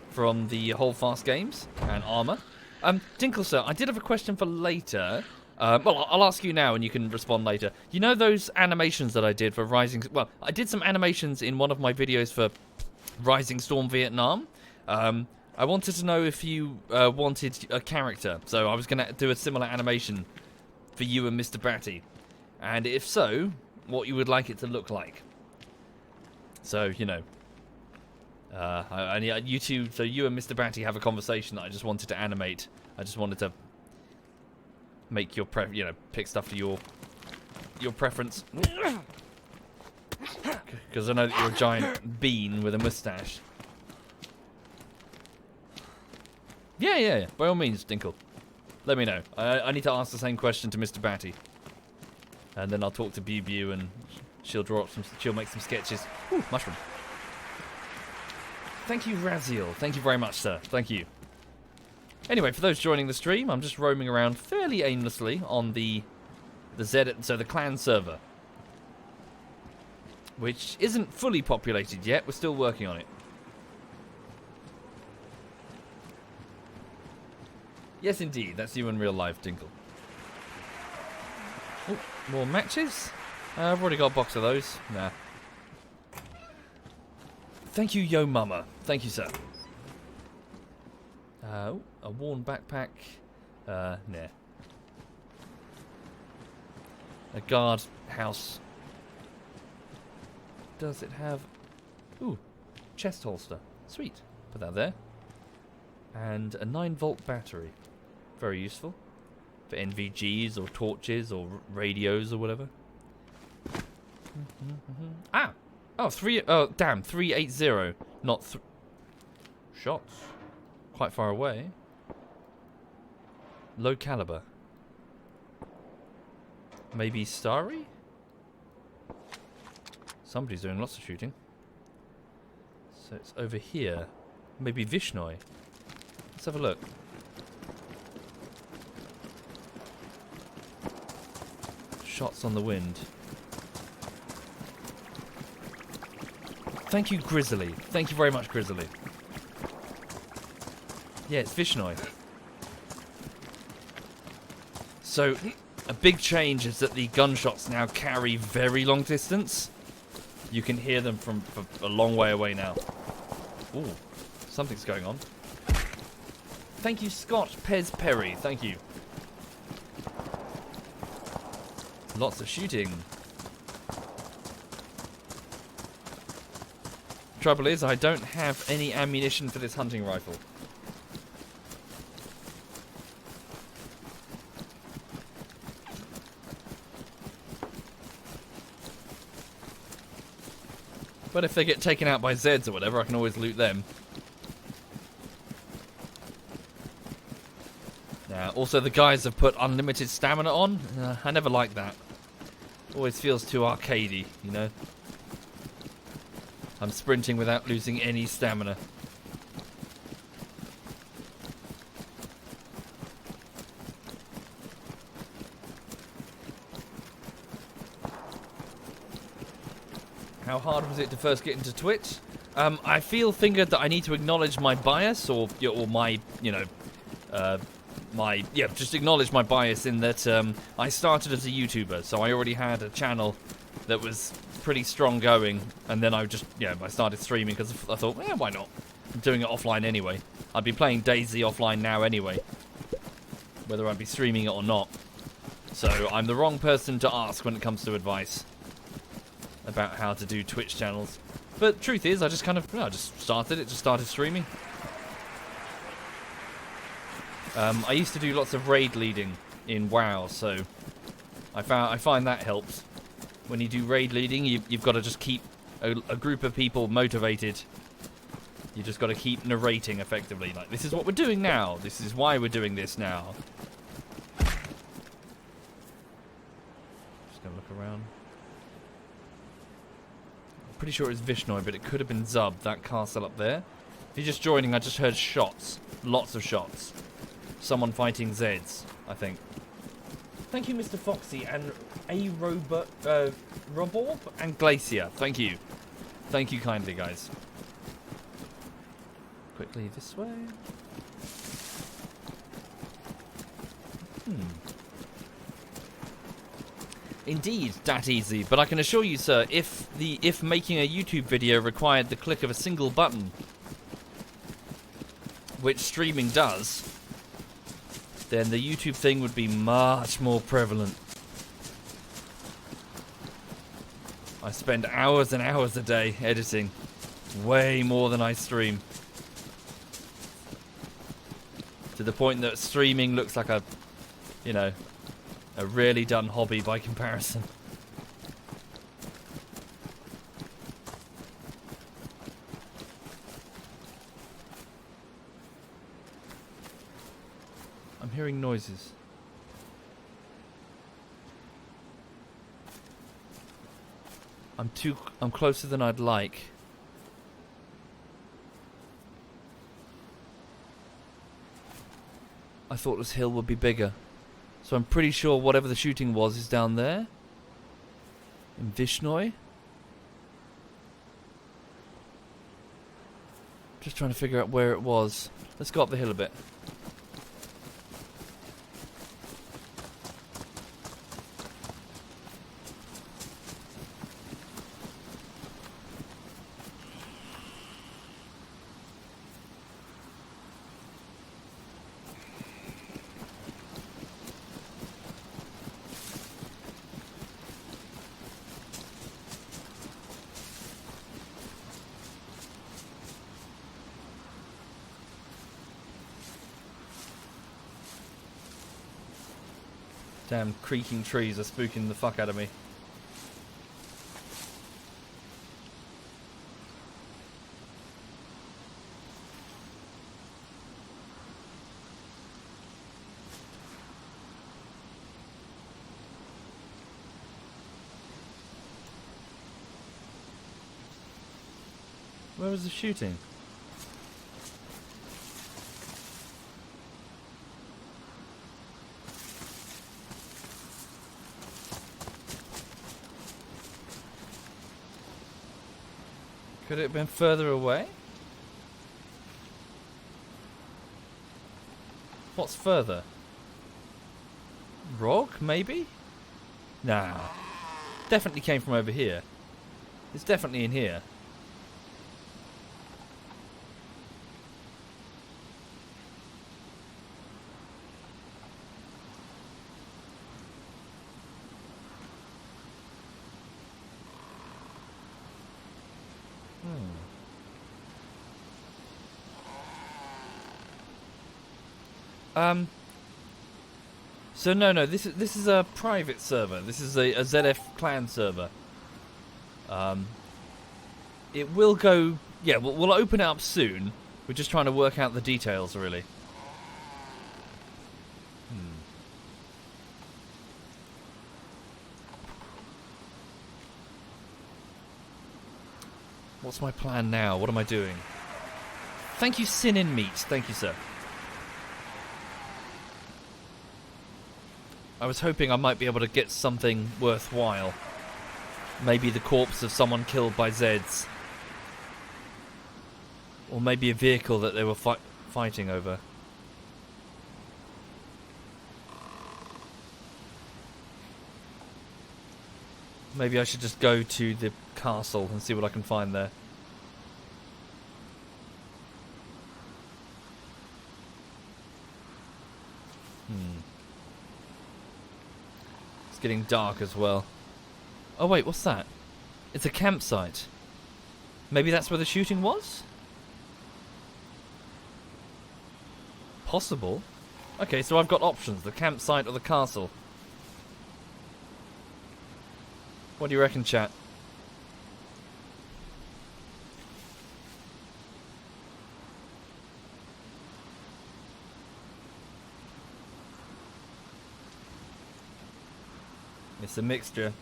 from the Holdfast Games and Armour. Dinkle, sir, I did have a question for later. Well, I'll ask you now and you can respond later. You know those animations that I did for Rising... Well, I did some animations in one of my videos for Rising Storm Vietnam. I wanted to know if you wanted a character. So I was going to do a similar animation for you and Mr. Batty. And if so, what you would like it to look like. So, you know... you two, so you and Mr. Batty have a conversation that I just wanted to animate. I just wanted to make your pick stuff to your preference. Because I know that you're a giant bean with a mustache. Yeah. By all means, Dinkle. Let me know. I need to ask the same question to Mr. Batty. And then I'll talk to Bew and she'll draw up she'll make some sketches. Ooh, mushroom. Thank you, Raziel. Thank you very much, sir. Thank you. Anyway, for those joining the stream, I'm just roaming around fairly aimlessly on the clan server, which isn't fully populated yet. We're still working on it. Yes, indeed. That's you in real life, Dinkle. Oh, more matches? I've already got a box of those. Nah. Thank you, Yo Mama. Thank you, sir. A worn backpack. Nah. A guard house. Does it have... Ooh, chest holster. Sweet. Put that there. And a 9-volt battery. Very useful. For NVGs or torches or radios or whatever. Ah! Oh, damn, 380. Not shots. Quite far away. Low caliber. Maybe Starry? Somebody's doing lots of shooting. So it's over here. Maybe Vishnoi. Let's have a look. Shots on the wind. Thank you, Grizzly. Thank you very much, Grizzly. Yeah, it's Vishnoi. So, a big change is that the gunshots now carry very long distance. You can hear them from a long way away now. Ooh, something's going on. Thank you, Scott Pez Perry. Thank you. Lots of shooting. Trouble is, I don't have any ammunition for this hunting rifle. But if they get taken out by Zeds or whatever, I can always loot them. Now, also the guys have put unlimited stamina on. I never like that. Always feels too arcadey, you know. I'm sprinting without losing any stamina. How hard was it to first get into Twitch? I fingered that I need to acknowledge my bias, or my, you know, just acknowledge my bias in that I started as a YouTuber, so I already had a channel that was pretty strong going, and then I started streaming because I thought, why not? I'm doing it offline anyway. I'd be playing DayZ offline now anyway, whether I'd be streaming it or not. So I'm the wrong person to ask when it comes to advice about how to do Twitch channels. But truth is, I just started streaming. I used to do lots of raid leading in WoW, so I find that helps. When you do raid leading, you've got to just keep a group of people motivated. You just got to keep narrating effectively, like, this is what we're doing now, this is why we're doing this now. Just gonna look around. I'm pretty sure it's Vishnoi, but it could have been Zub, that castle up there. If you're just joining, I just heard shots. Lots of shots. Someone fighting Zeds, I think. Thank you, Mr. Foxy, and Roborb and Glacier. Thank you. Thank you kindly, guys. Quickly this way. Indeed, that easy. But I can assure you, sir, if making a YouTube video required the click of a single button, which streaming does, then the YouTube thing would be much more prevalent. I spend hours and hours a day editing. Way more than I stream. To the point that streaming looks like a really done hobby by comparison. I'm hearing noises. I'm closer than I'd like. I thought this hill would be bigger. So I'm pretty sure whatever the shooting was is down there. In Vishnoi. Just trying to figure out where it was. Let's go up the hill a bit. Damn creaking trees are spooking the fuck out of me. Where was the shooting? Could it have been further away? What's further? Rock, maybe? Nah. Definitely came from over here. It's definitely in here. So no, this is a private server. This is a ZF clan server. It will go. Yeah, we'll open it up soon. We're just trying to work out the details, really. What's my plan now? What am I doing? Thank you, Sin in Meat. Thank you, sir. I was hoping I might be able to get something worthwhile. Maybe the corpse of someone killed by Zeds. Or maybe a vehicle that they were fighting over. Maybe I should just go to the castle and see what I can find there. It's getting dark as well. Oh wait, what's that? It's a campsite. Maybe that's where the shooting was? Possible. Okay, so I've got options. The campsite or the castle. What do you reckon, chat? It's a mixture.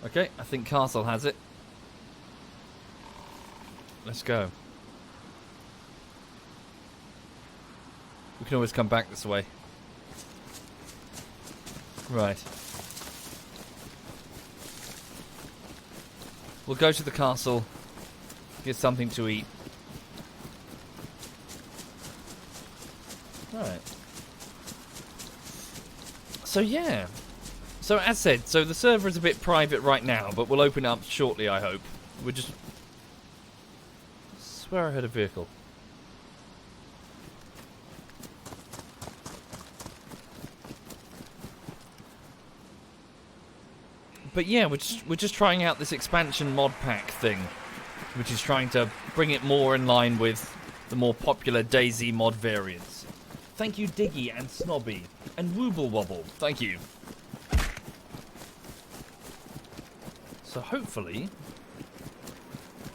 Okay, I think castle has it. Let's go. We can always come back this way. Right. We'll go to the castle, get something to eat. Right. So yeah. So as said, so the server is a bit private right now, but we'll open it up shortly, I hope. We're just... I swear I heard a vehicle. But yeah, we're just trying out this expansion mod pack thing, which is trying to bring it more in line with the more popular DayZ mod variants. Thank you, Diggy and Snobby and WoobleWobble. Thank you. So hopefully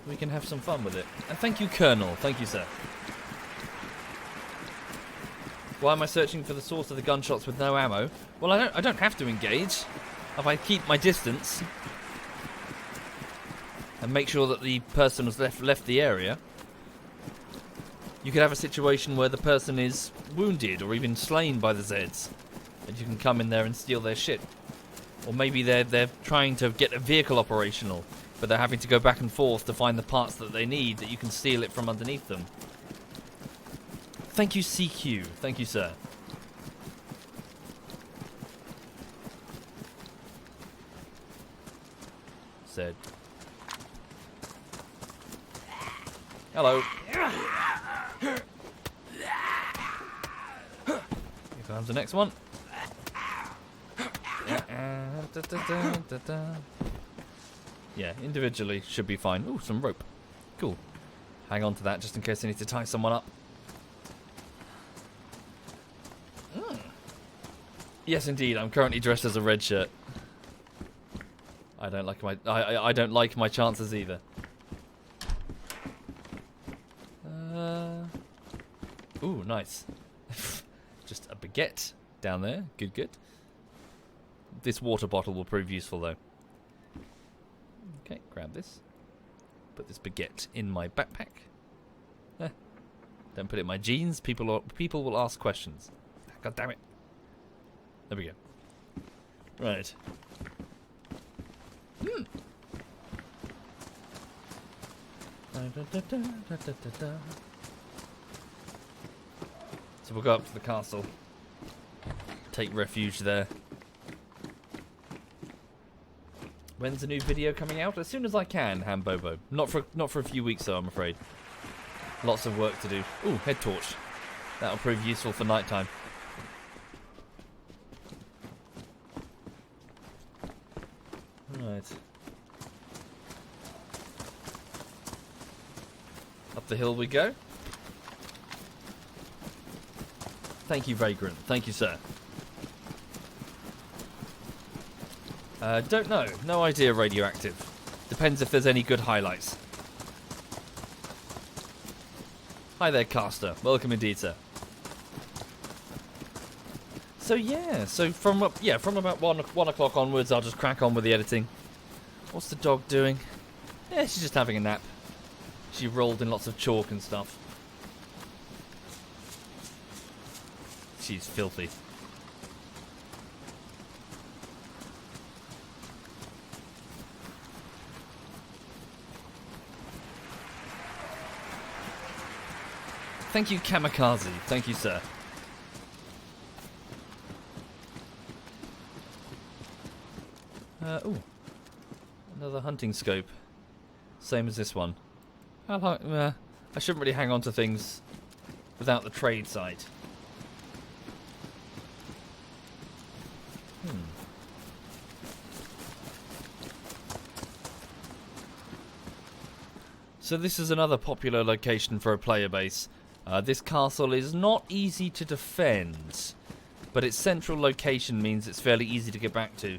we can have some fun with it. And thank you, Colonel. Thank you, sir. Why am I searching for the source of the gunshots with no ammo? Well, I don't have to engage. If I keep my distance and make sure that the person has left the area, you could have a situation where the person is wounded or even slain by the Zeds, and you can come in there and steal their shit. Or maybe they're trying to get a vehicle operational, but they're having to go back and forth to find the parts that they need, that you can steal it from underneath them. Thank you, CQ. Thank you, sir. Said. Hello. Here comes the next one. Yeah, individually should be fine. Ooh, some rope. Cool. hang on to that just in case I need to tie someone up. Yes, indeed. I'm currently dressed as a red shirt. I don't like my I don't like my chances either. Ooh, nice. Just a baguette down there. Good, good. This water bottle will prove useful though. Okay, grab this. Put this baguette in my backpack. Don't put it in my jeans. People will ask questions. God damn it. There we go. Right. So we'll go up to the castle. Take refuge there. When's the new video coming out? As soon as I can, Hambobo. Not for a few weeks though, I'm afraid. Lots of work to do. Ooh, head torch. That'll prove useful for nighttime. Right. Up the hill we go. Thank you, Vagrant. Thank you, sir. Don't know. No idea, Radioactive. Depends if there's any good highlights. Hi there, Caster. Welcome indeed, sir. So yeah, from about one o'clock onwards, I'll just crack on with the editing. What's the dog doing? Yeah, she's just having a nap. She rolled in lots of chalk and stuff. She's filthy. Thank you, Kamikaze. Thank you, sir. Ooh. Another hunting scope. Same as this one. I shouldn't really hang on to things without the trade site. So this is another popular location for a player base. This castle is not easy to defend, but its central location means it's fairly easy to get back to.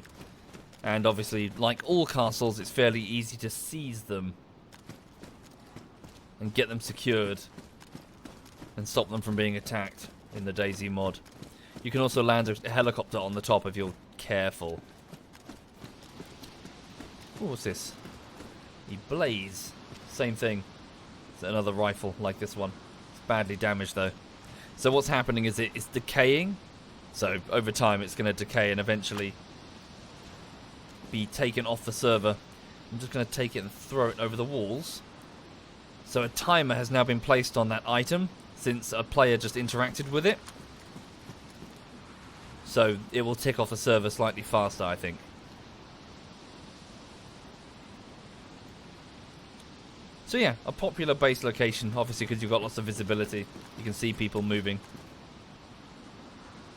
And obviously, like all castles, it's fairly easy to seize them and get them secured and stop them from being attacked in the DayZ mod. You can also land a helicopter on the top if you're careful. Ooh, what's this? The Blaze. Same thing. It's another rifle like this one. It's badly damaged though. So what's happening is it's decaying. So over time it's going to decay and eventually be taken off the server. I'm just going to take it and throw it over the walls. So a timer has now been placed on that item since a player just interacted with it. So it will tick off the server slightly faster, I think. So yeah, a popular base location, obviously because you've got lots of visibility. You can see people moving.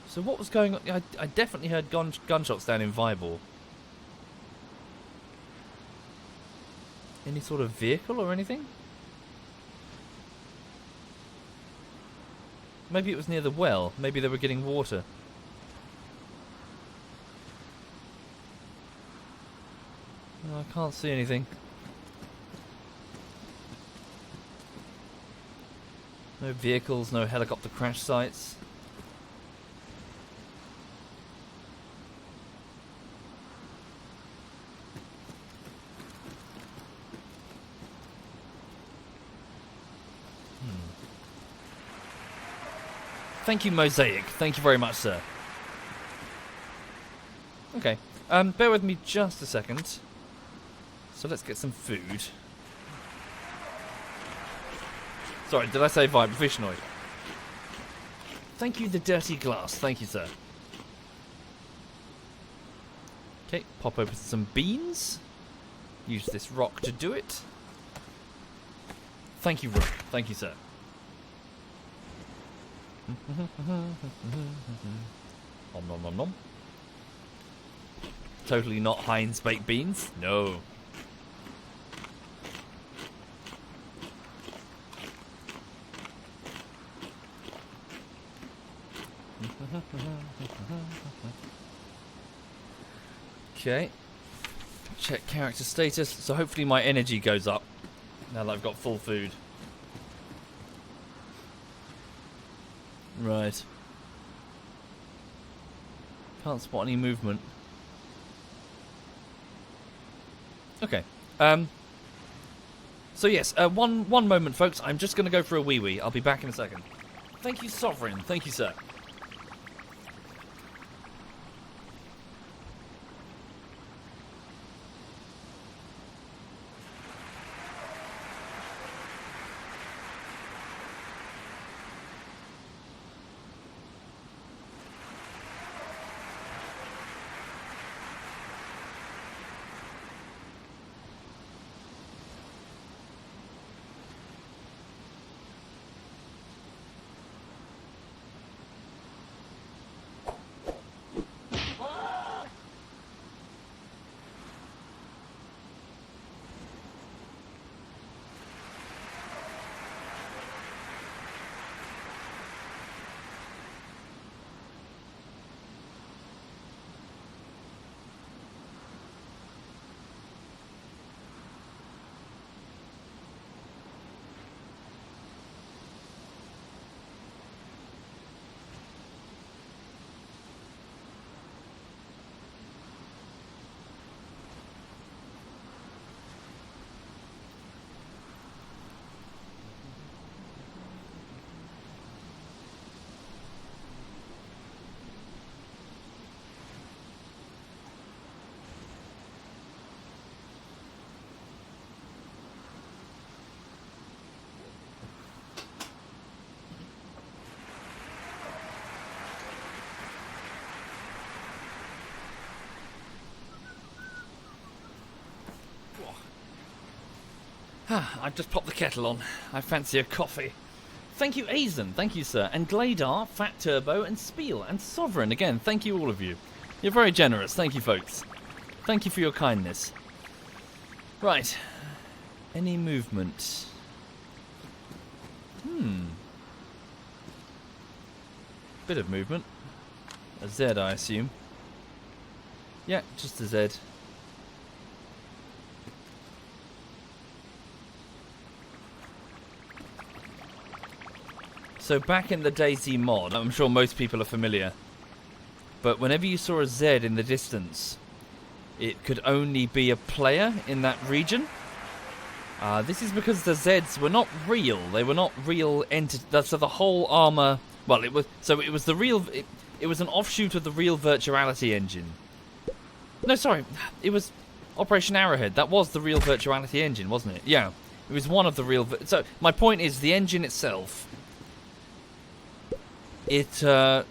So what was going on? I definitely heard gunshots down in Vybor. Any sort of vehicle or anything? Maybe it was near the well. Maybe they were getting water. No, I can't see anything. No vehicles, no helicopter crash sites. Thank you, Mosaic. Thank you very much, sir. Okay. Bear with me just a second. So let's get some food. Sorry, did I say Vibravishnoid? Thank you, the dirty glass. Thank you, sir. Okay, pop open some beans. Use this rock to do it. Thank you, Rook. Thank you, sir. Nom nom nom nom. Totally not Heinz baked beans. No. Okay. Check character status. So hopefully my energy goes up now that I've got full food. Right. Can't spot any movement. Okay. So yes, one moment, folks. I'm just going to go for a wee-wee. I'll be back in a second. Thank you, Sovereign. Thank you, sir. I've just popped the kettle on. I fancy a coffee. Thank you, Azen. Thank you, sir. And Gladar, Fat Turbo, and Spiel, and Sovereign. Again, thank you, all of you. You're very generous. Thank you, folks. Thank you for your kindness. Right. Any movement? Bit of movement. A Z, I assume. Yeah, just a Z. So back in the DayZ mod, I'm sure most people are familiar, but whenever you saw a Z in the distance, it could only be a player in that region. This is because the Zs were not real. They were not real entities. So the whole armor, well, it was the real. It was an offshoot of the real virtuality engine. No, sorry, it was Operation Arrowhead. That was the real virtuality engine, wasn't it? Yeah, it was one of the real. So my point is, the engine itself. It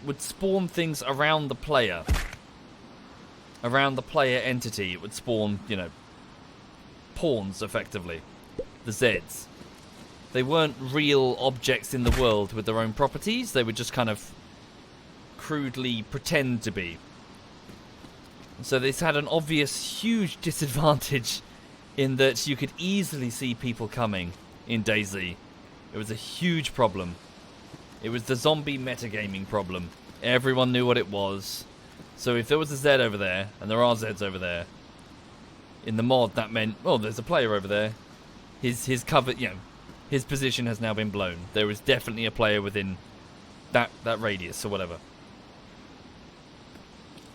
would spawn things around the player. Around the player entity, it would spawn, you know, pawns, effectively. The Zs. They weren't real objects in the world with their own properties. They would just kind of crudely pretend to be. So this had an obvious, huge disadvantage in that you could easily see people coming in DayZ. It was a huge problem. It was the zombie metagaming problem. Everyone knew what it was. So if there was a Z over there, and there are Zs over there, in the mod that meant, oh, there's a player over there. His cover, you know, his position has now been blown. There is definitely a player within that radius or whatever.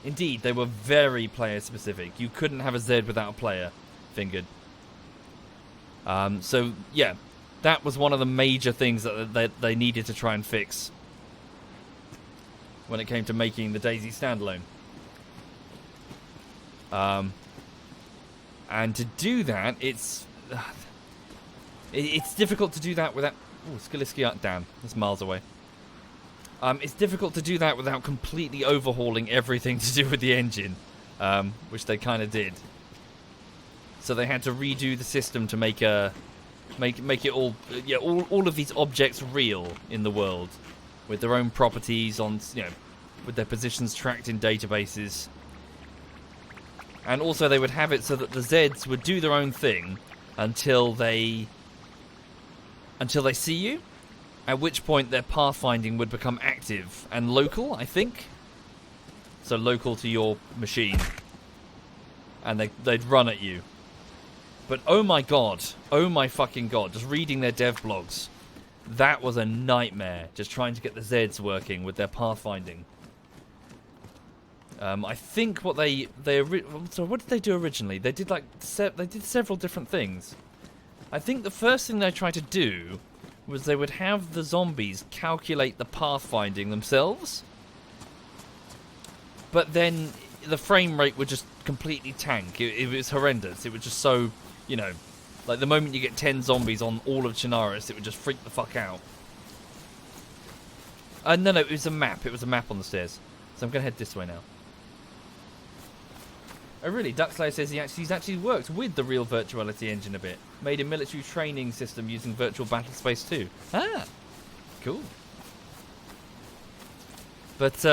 Indeed, they were very player specific. You couldn't have a Z without a player fingered. So yeah. That was one of the major things that they needed to try and fix when it came to making the DayZ standalone. And to do that, it's difficult to do that without... Oh, Skaliski, damn, that's miles away. It's difficult to do that without completely overhauling everything to do with the engine, which they kind of did. So they had to redo the system to make a... Make it all, yeah, all of these objects real in the world, with their own properties on, you know, with their positions tracked in databases, and also they would have it so that the Zs would do their own thing until they see you, at which point their pathfinding would become active and local, I think. so local to your machine, and they'd run at you. But oh my fucking god, just reading their dev blogs, that was a nightmare, just trying to get the Zeds working with their pathfinding. I think what so what did they do originally? They did like they did several different things. I think the first thing they tried to do was they would have the zombies calculate the pathfinding themselves, but then the frame rate would just completely tank. It was horrendous. It was just so, you know, like the moment you get 10 zombies on all of Chernarus, it would just freak the fuck out. No, it was a map. It was a map on the stairs. So I'm going to head this way now. Oh really, Duckslayer says he's actually worked with the real virtuality engine a bit. Made a military training system using virtual battle space too. Ah, cool. But,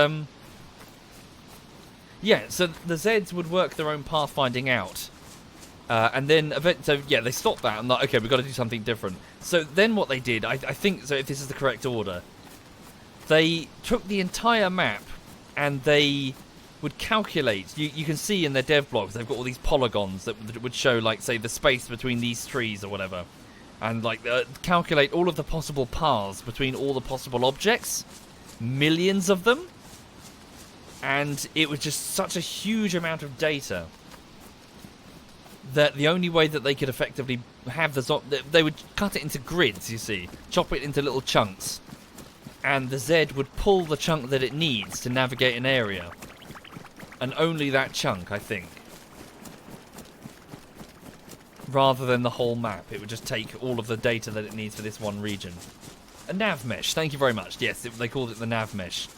yeah, so the Zeds would work their own pathfinding out. And then, so yeah, they stopped that and like, okay, we've got to do something different. So then what they did, I think, so if this is the correct order, they took the entire map and they would calculate, you can see in their dev blogs, they've got all these polygons that would show, like, say, the space between these trees or whatever. And, like, calculate all of the possible paths between all the possible objects. Millions of them. And it was just such a huge amount of data that the only way that they could effectively have they would cut it into grids, you see. Chop it into little chunks. And the Zed would pull the chunk that it needs to navigate an area. And only that chunk, I think. Rather than the whole map. It would just take all of the data that it needs for this one region. A nav mesh, thank you very much. Yes, they called it the nav mesh.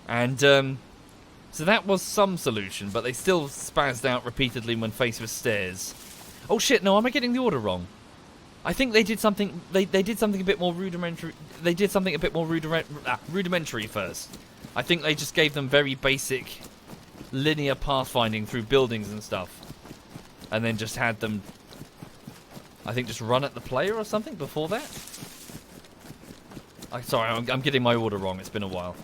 And, so that was some solution, but they still spazzed out repeatedly when faced with stairs. Oh shit, no, am I getting the order wrong? I think they did something, they did something a bit more rudimentary, rudimentary first. I think they just gave them very basic linear pathfinding through buildings and stuff. And then just had them, I think, just run at the player or something before that? Sorry, I'm getting my order wrong, it's been a while.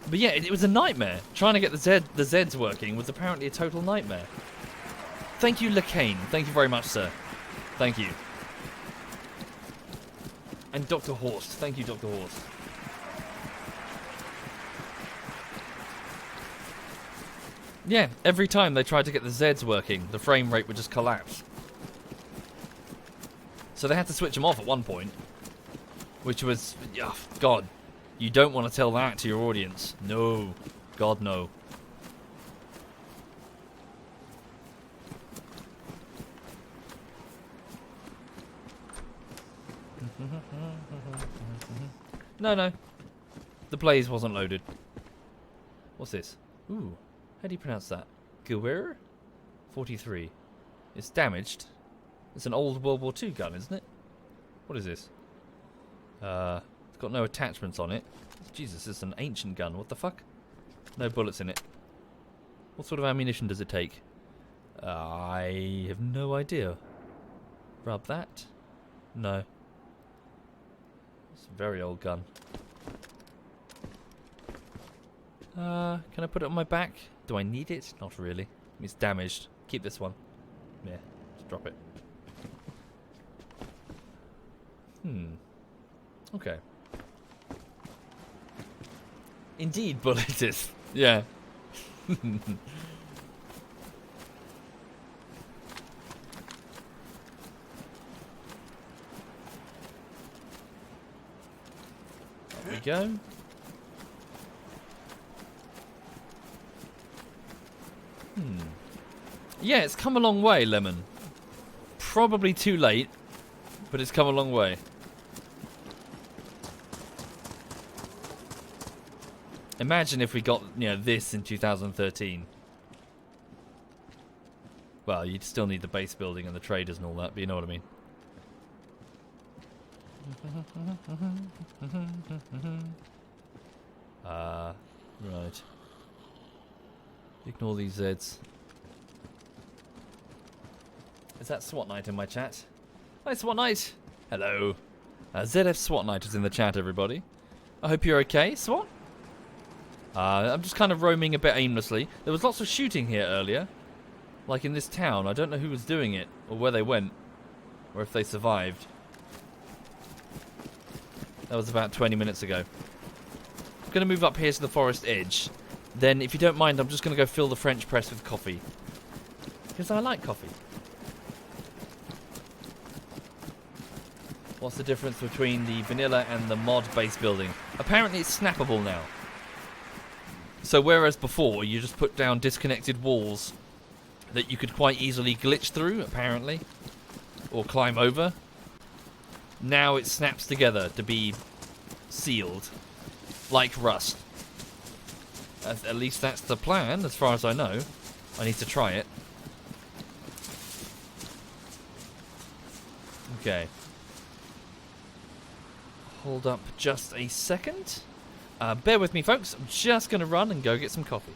But yeah, it was a nightmare. Trying to get the Zeds working was apparently a total nightmare. Thank you, Lacane. Thank you very much, sir. Thank you. And Dr. Horst. Thank you, Dr. Horst. Yeah, every time they tried to get the Zeds working, the frame rate would just collapse. So they had to switch them off at one point. Which was... oh, God. You don't want to tell that to your audience. No. God, no. No. The blaze wasn't loaded. What's this? Ooh. How do you pronounce that? Gewehr? 43. It's damaged. It's an old World War II gun, isn't it? What is this? It's got no attachments on it. Jesus, it's an ancient gun. What the fuck? No bullets in it. What sort of ammunition does it take? I have no idea. Rub that? No. It's a very old gun. Can I put it on my back? Do I need it? Not really. It's damaged. Keep this one. Yeah, just drop it. Okay. Indeed, bulletist. Yeah. There we go. Yeah, it's come a long way, Lemon. Probably too late, but it's come a long way. Imagine if we got, you know, this in 2013. Well, you'd still need the base building and the traders and all that, but you know what I mean. Right. Ignore these Zeds. Is that SWAT Knight in my chat? Hi, SWAT Knight! Hello. ZF SWAT Knight is in the chat, everybody. I hope you're okay, Swan. I'm just kind of roaming a bit aimlessly. There was lots of shooting here earlier. Like in this town. I don't know who was doing it, or where they went, or if they survived. That was about 20 minutes ago. I'm going to move up here to the forest edge. Then, if you don't mind, I'm just going to go fill the French press with coffee. Because I like coffee. What's the difference between the vanilla and the mod base building? Apparently it's snappable now. So whereas before you just put down disconnected walls that you could quite easily glitch through, apparently, or climb over, now it snaps together to be sealed, like Rust. At least that's the plan, as far as I know. I need to try it. Okay. Hold up just a second. Bear with me, folks. I'm just going to run and go get some coffee.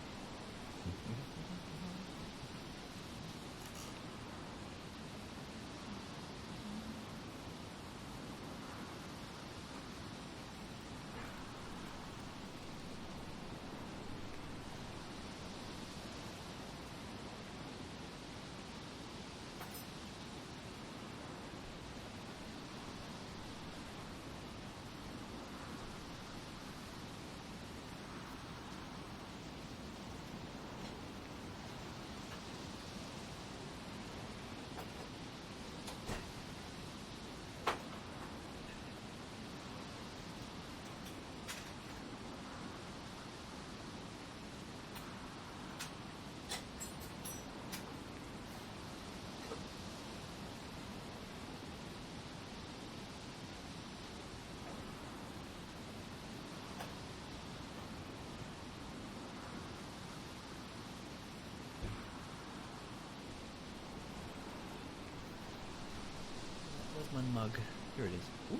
Where's my mug? Here it is. Ooh.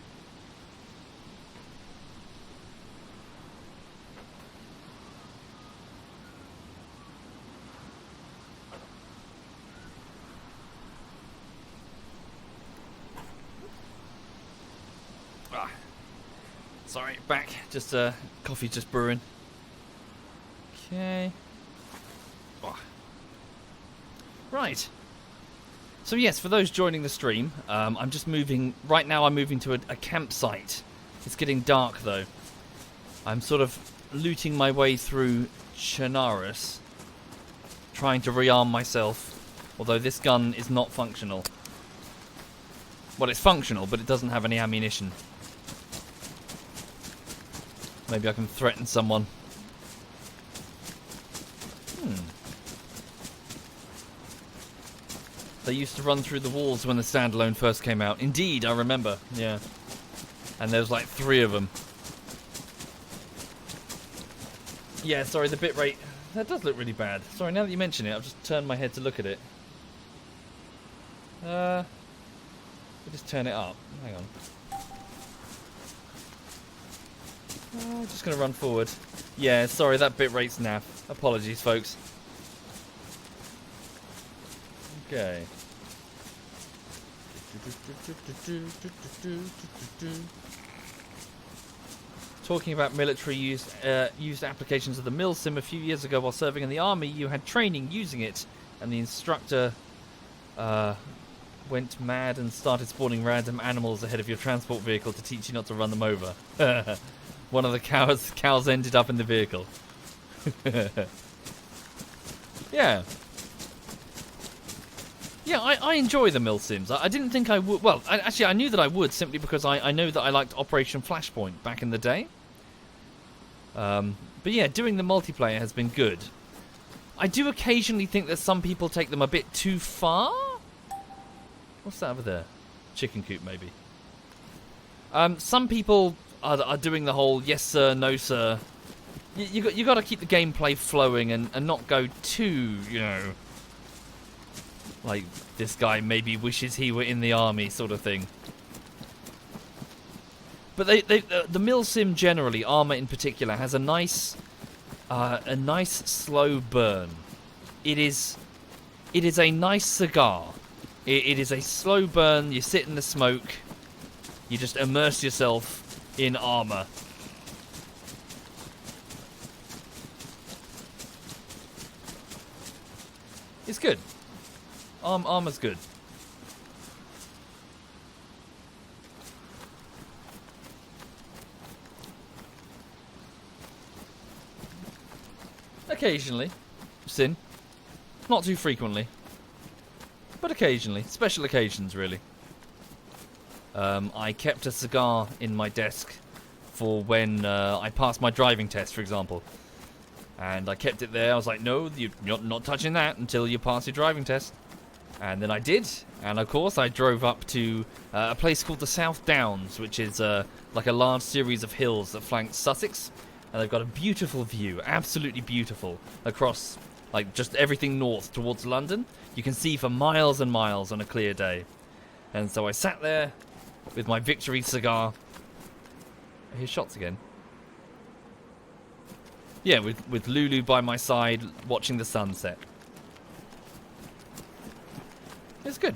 Sorry, back. Just coffee just brewing. Okay. Oh. Right. So yes, for those joining the stream, I'm just moving. Right now, I'm moving to a campsite. It's getting dark though. I'm sort of looting my way through Chernarus, trying to rearm myself. Although this gun is not functional. Well, it's functional, but it doesn't have any ammunition. Maybe I can threaten someone. They used to run through the walls when the standalone first came out. Indeed, I remember. Yeah. And there was like 3 of them. Yeah, sorry, the bitrate. That does look really bad. Sorry, now that you mention it, I've just turned my head to look at it. We'll just turn it up. Hang on. Just gonna run forward. Yeah, sorry, that bitrate's naff. Apologies, folks. Okay. Talking about military used applications of the milsim, a few years ago while serving in the army, you had training using it, and the instructor went mad and started spawning random animals ahead of your transport vehicle to teach you not to run them over. One of the cows ended up in the vehicle. Yeah. Yeah, I enjoy the milsims. I didn't think I would. Well, actually, I knew that I would simply because I know that I liked Operation Flashpoint back in the day. But yeah, doing the multiplayer has been good. I do occasionally think that some people take them a bit too far. What's that over there? Chicken coop, maybe. Some people are doing the whole yes sir, no sir. You got to keep the gameplay flowing and not go too, you know, like this guy maybe wishes he were in the army sort of thing. But the milsim generally, Armour in particular, has a nice slow burn. It is a nice cigar. It is a slow burn. You sit in the smoke. You just immerse yourself in Armour. It's good. Armor's good. Occasionally. Sin. Not too frequently. But occasionally. Special occasions, really. I kept a cigar in my desk for when I passed my driving test, for example. And I kept it there. I was like, no, you're not touching that until you pass your driving test. And then I did. And of course, I drove up to a place called the South Downs, which is like a large series of hills that flank Sussex. And they've got a beautiful view, absolutely beautiful, across like just everything north towards London. You can see for miles and miles on a clear day. And so I sat there with my victory cigar. I hear shots again. Yeah, with Lulu by my side, watching the sunset. It's good.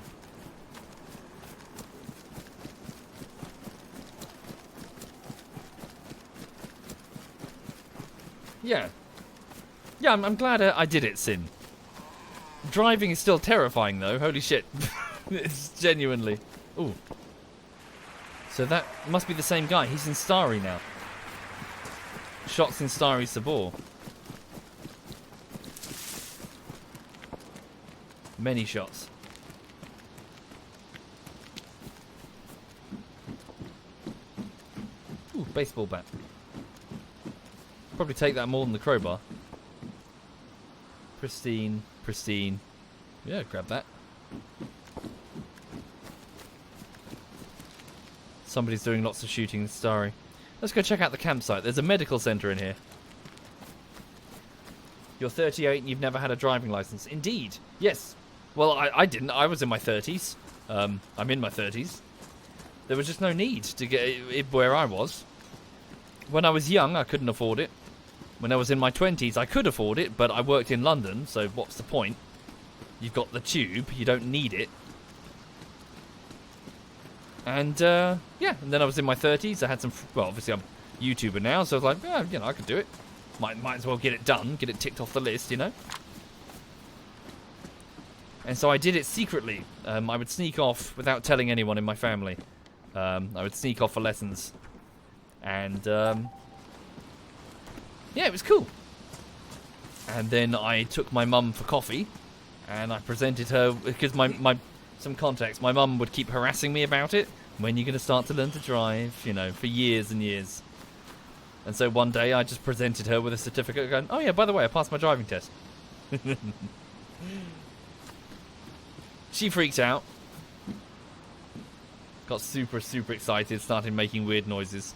Yeah. Yeah, I'm glad I did it, Sin. Driving is still terrifying, though. Holy shit. It's genuinely... Ooh. So that must be the same guy. He's in Starry now. Shots in Starry Sabor. Many shots. Ooh, baseball bat. Probably take that more than the crowbar. Pristine, pristine. Yeah, grab that. Somebody's doing lots of shooting in Starry. Let's go check out the campsite. There's a medical centre in here. You're 38 and you've never had a driving licence. Indeed. Yes. Well, I didn't. I was in my 30s. I'm in my 30s. There was just no need to get it where I was. When I was young, I couldn't afford it. When I was in my 20s, I could afford it, but I worked in London, so what's the point? You've got the tube. You don't need it. And, yeah, and then I was in my 30s. I had some... Well, obviously, I'm a YouTuber now, so I was like, yeah, you know, I could do it. Might as well get it done, get it ticked off the list, you know? And so I did it secretly. I would sneak off without telling anyone in my family. I would sneak off for lessons. And, yeah, it was cool. And then I took my mum for coffee, and I presented her... Because some context, my mum would keep harassing me about it. When are you going to start to learn to drive? You know, for years and years. And so one day I just presented her with a certificate going, oh yeah, by the way, I passed my driving test. She freaked out. Got super, super excited, started making weird noises.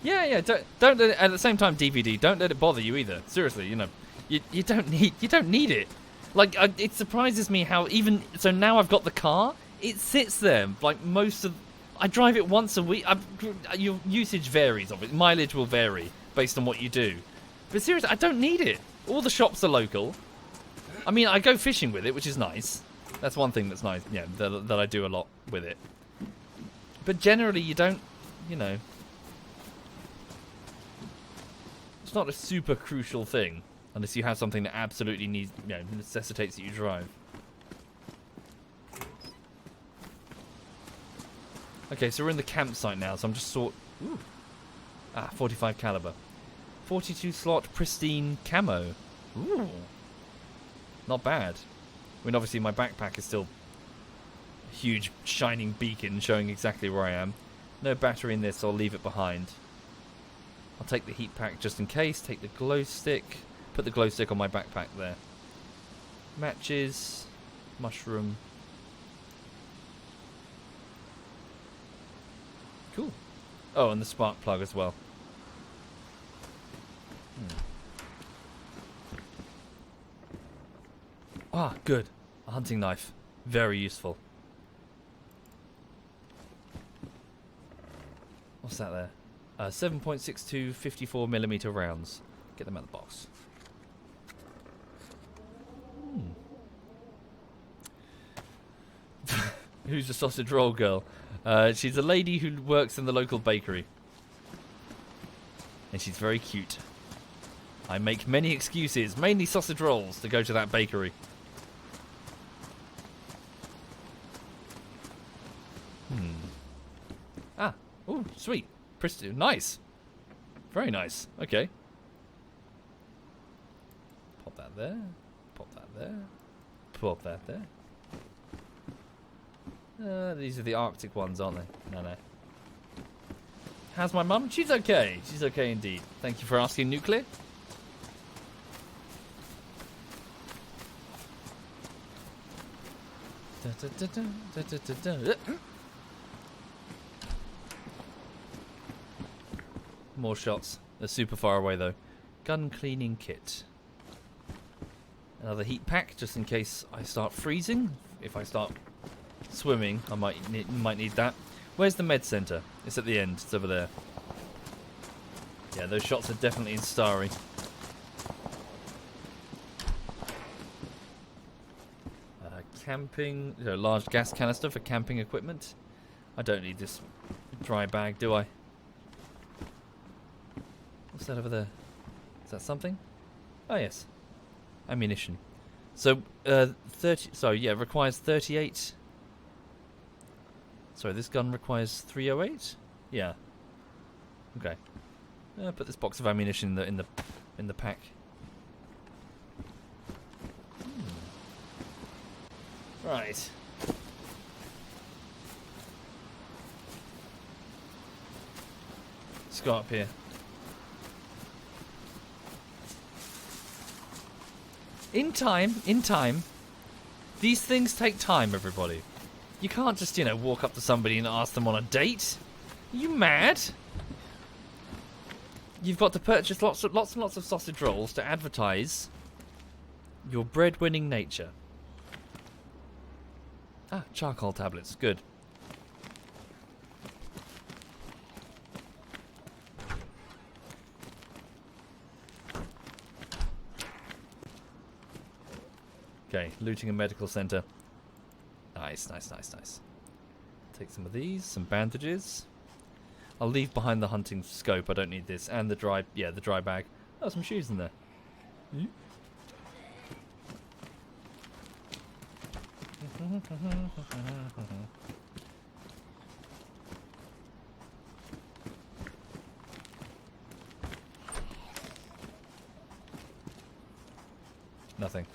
Yeah. Don't let it, at the same time, DVD. Don't let it bother you either. Seriously, you know, you don't need it. Like it surprises me how even so now I've got the car. It sits there like most of. I drive it once a week. Your usage varies of it. Mileage will vary based on what you do. But seriously, I don't need it. All the shops are local. I mean, I go fishing with it, which is nice. That's one thing that's nice. Yeah, that I do a lot with it. But generally, you don't. You know. It's not a super crucial thing unless you have something that absolutely needs, you know, necessitates that you drive. Okay, so we're in the campsite now, so I'm just 45 caliber. 42 slot pristine camo. Ooh. Not bad. I mean, obviously my backpack is still a huge shining beacon showing exactly where I am. No battery in this, so I'll leave it behind. I'll take the heat pack just in case. Take the glow stick. Put the glow stick on my backpack there. Matches. Mushroom. Cool. Oh, and the spark plug as well. Ah, good. A hunting knife. Very useful. What's that there? 7.62 54mm rounds. Get them out of the box. Who's the sausage roll girl? She's a lady who works in the local bakery. And she's very cute. I make many excuses, mainly sausage rolls, to go to that bakery. Ah, oh, sweet. Nice. Very nice. Okay. Pop that there. Pop that there. Pop that there. These are the Arctic ones, aren't they? No. How's my mum? She's okay. She's okay indeed. Thank you for asking, Nuclear. More shots. They're super far away though. Gun cleaning kit. Another heat pack just in case I start freezing. If I start swimming, I might need that. Where's the med center? It's at the end. It's over there. Yeah, those shots are definitely in Starry. Camping, large gas canister for camping equipment. I don't need this dry bag, do I? What's that over there? Is that something? Oh yes, ammunition. So 30. Sorry, yeah, requires 38. Sorry, this gun requires 308. Yeah. Okay. Put this box of ammunition in the pack. Right. Let's go up here. In time. These things take time, everybody. You can't just, walk up to somebody and ask them on a date. Are you mad? You've got to purchase lots and lots of sausage rolls to advertise your bread-winning nature. Ah, charcoal tablets. Good. Okay, looting a medical center. Nice. Take some of these, some bandages. I'll leave behind the hunting scope. I don't need this. And the dry bag. Oh, some shoes in there. Nothing.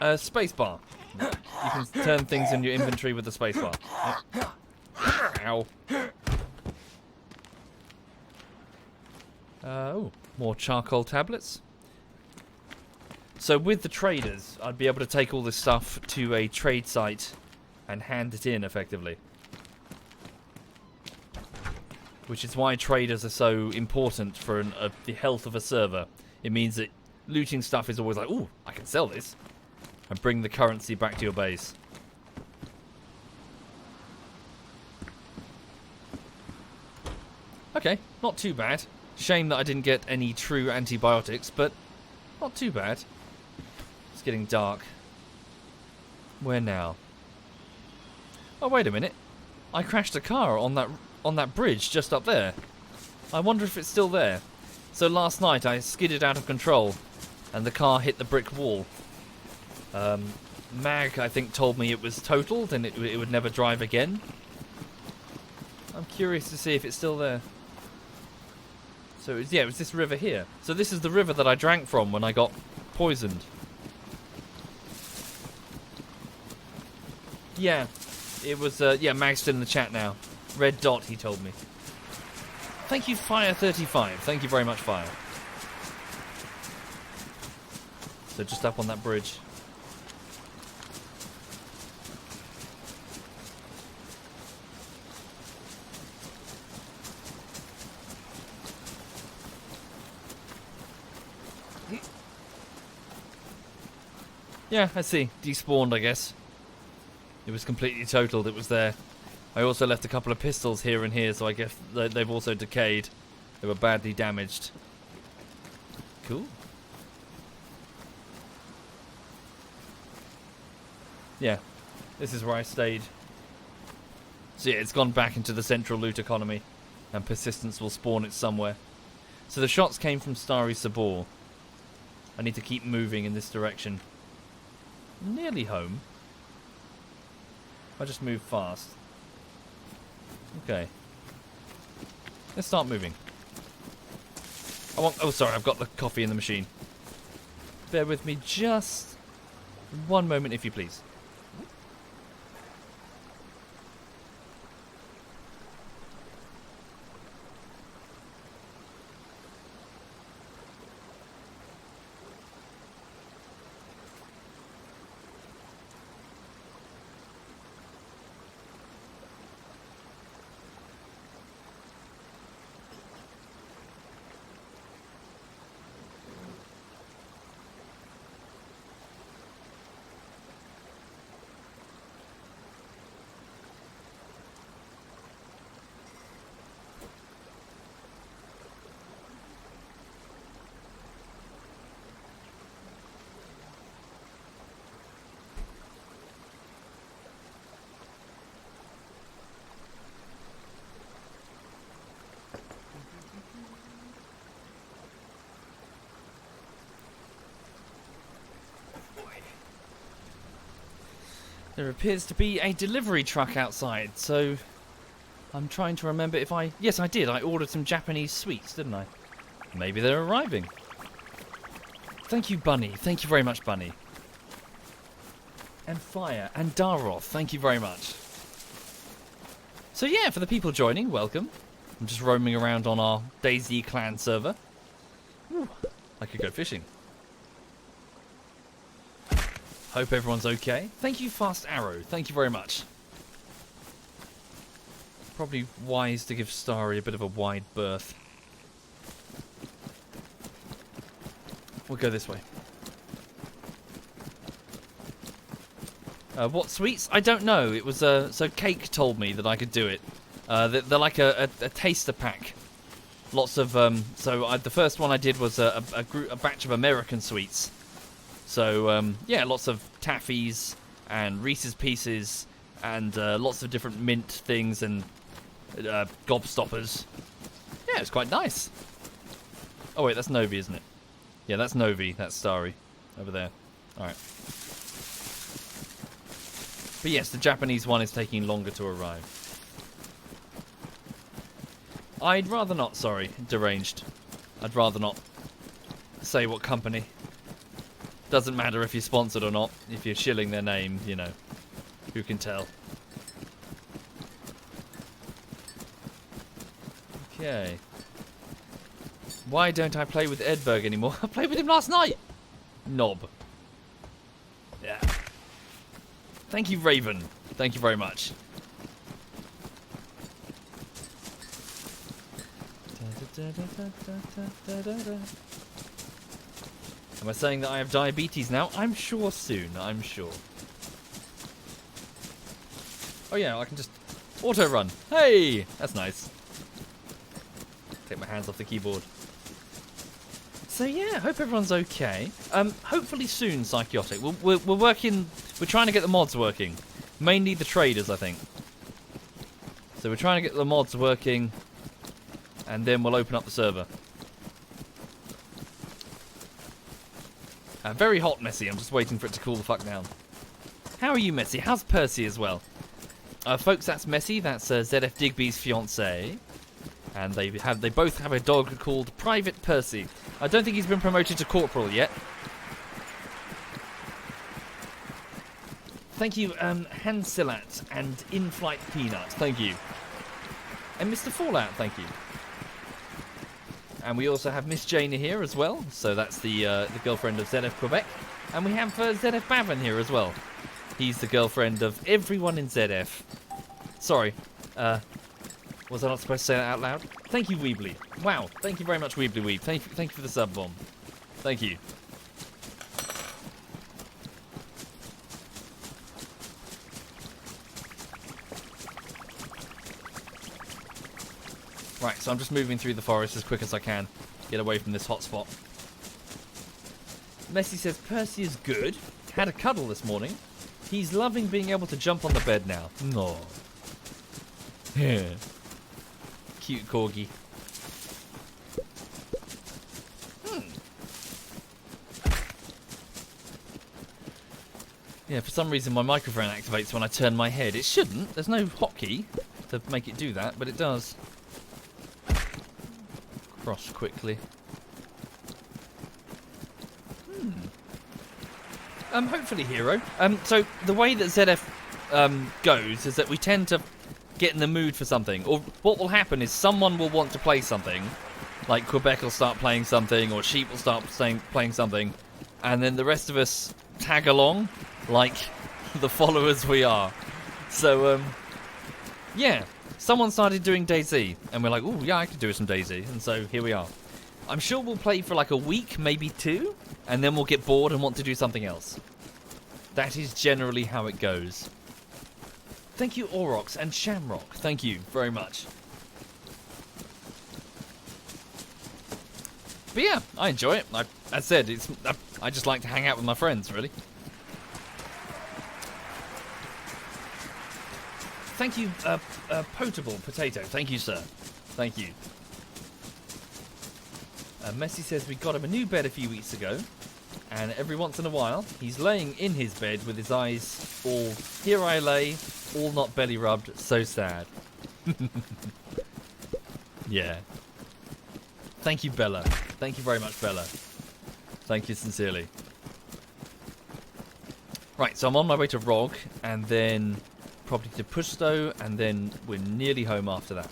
Spacebar. You can turn things in your inventory with the spacebar. Ow. Oh, more charcoal tablets. So with the traders, I'd be able to take all this stuff to a trade site and hand it in effectively. Which is why traders are so important for the health of a server. It means that looting stuff is always like, ooh, I can sell this. And bring the currency back to your base. Okay, not too bad. Shame that I didn't get any true antibiotics, but not too bad. It's getting dark. Where now? Oh, wait a minute. I crashed a car on that bridge just up there. I wonder if it's still there. So last night I skidded out of control and the car hit the brick wall. Mag, I think, told me it was totaled and it would never drive again. I'm curious to see if it's still there. So it was this river here. So this is the river that I drank from when I got poisoned. Yeah, it was. Mag's still in the chat now. Red dot, he told me. Thank you, Fire35. Thank you very much, Fire. So just up on that bridge. Yeah, I see. Despawned, I guess. It was completely totaled. It was there. I also left a couple of pistols here and here, so I guess they've also decayed. They were badly damaged. Cool. Yeah. This is where I stayed. So yeah, it's gone back into the central loot economy, and persistence will spawn it somewhere. So the shots came from Starry Sabor. I need to keep moving in this direction. Nearly home. I just move fast. Okay. Let's start moving. Oh, sorry, I've got the coffee in the machine. Bear with me just one moment, if you please. There appears to be a delivery truck outside, so I'm trying to remember if I... Yes, I did. I ordered some Japanese sweets, didn't I? Maybe they're arriving. Thank you, Bunny. Thank you very much, Bunny. And Fire and Daroth. Thank you very much. So yeah, for the people joining, welcome. I'm just roaming around on our DayZ clan server. Ooh, I could go fishing. Hope everyone's okay. Thank you, Fast Arrow. Thank you very much. Probably wise to give Starry a bit of a wide berth. We'll go this way. What sweets? I don't know. It was so Cake told me that I could do it. They're like a taster pack. Lots of the first one I did was a batch of American sweets. So, yeah, lots of taffies and Reese's Pieces and lots of different mint things and gobstoppers. Yeah, it's quite nice. Oh, wait, that's Novi, isn't it? Yeah, that's Novi. That's Starry over there. All right. But yes, the Japanese one is taking longer to arrive. I'd rather not, sorry, Deranged. I'd rather not say what company. Doesn't matter if you're sponsored or not. If you're shilling their name, you know, who can tell? Okay. Why don't I play with Edberg anymore? I played with him last night! Knob. Yeah. Thank you, Raven. Thank you very much. Am I saying that I have diabetes now? I'm sure soon, I'm sure. Oh yeah, I can just auto-run. Hey! That's nice. Take my hands off the keyboard. So yeah, hope everyone's okay. Hopefully soon, Psychotic. We're working... We're trying to get the mods working. Mainly the traders, I think. So we're trying to get the mods working, and then we'll open up the server. Very hot, Messi. I'm just waiting for it to cool the fuck down. How are you, Messi? How's Percy as well? Folks, that's Messi. That's ZF Digby's fiancée. And they both have a dog called Private Percy. I don't think he's been promoted to corporal yet. Thank you, Hansilat and In-Flight Peanut. Thank you. And Mr. Fallout, thank you. And we also have Miss Jane here as well. So that's the girlfriend of ZF Quebec. And we have ZF Bavin here as well. He's the girlfriend of everyone in ZF. Sorry. Was I not supposed to say that out loud? Thank you, Weebly. Wow. Thank you very much, Weebly Weeb. Thank you for the sub bomb. Thank you. Right, so I'm just moving through the forest as quick as I can. Get away from this hotspot. Messi says, Percy is good. Had a cuddle this morning. He's loving being able to jump on the bed now. No. Cute corgi. Yeah, for some reason my microphone activates when I turn my head. It shouldn't. There's no hotkey to make it do that, but it does. Cross quickly. Hopefully hero. So the way that ZF goes is that we tend to get in the mood for something. Or what will happen is someone will want to play something. Like Quebec will start playing something, or Sheep will start playing something. And then the rest of us tag along like the followers we are. So, yeah. Someone started doing DayZ, and we're like, ooh, yeah, I could do some DayZ. And so here we are. I'm sure we'll play for like a week, maybe 2, and then we'll get bored and want to do something else. That is generally how it goes. Thank you, Aurochs and Shamrock. Thank you very much. But yeah, I enjoy it. As I said, I just like to hang out with my friends, really. Thank you, Potable Potato. Thank you, sir. Thank you. Messi says we got him a new bed a few weeks ago, and every once in a while he's laying in his bed with his eyes all here I lay, all not belly rubbed, so sad. Yeah. Thank you, Bella. Thank you very much, Bella. Thank you sincerely. Right, so I'm on my way to Rog, and then probably to Pusto, and then we're nearly home after that.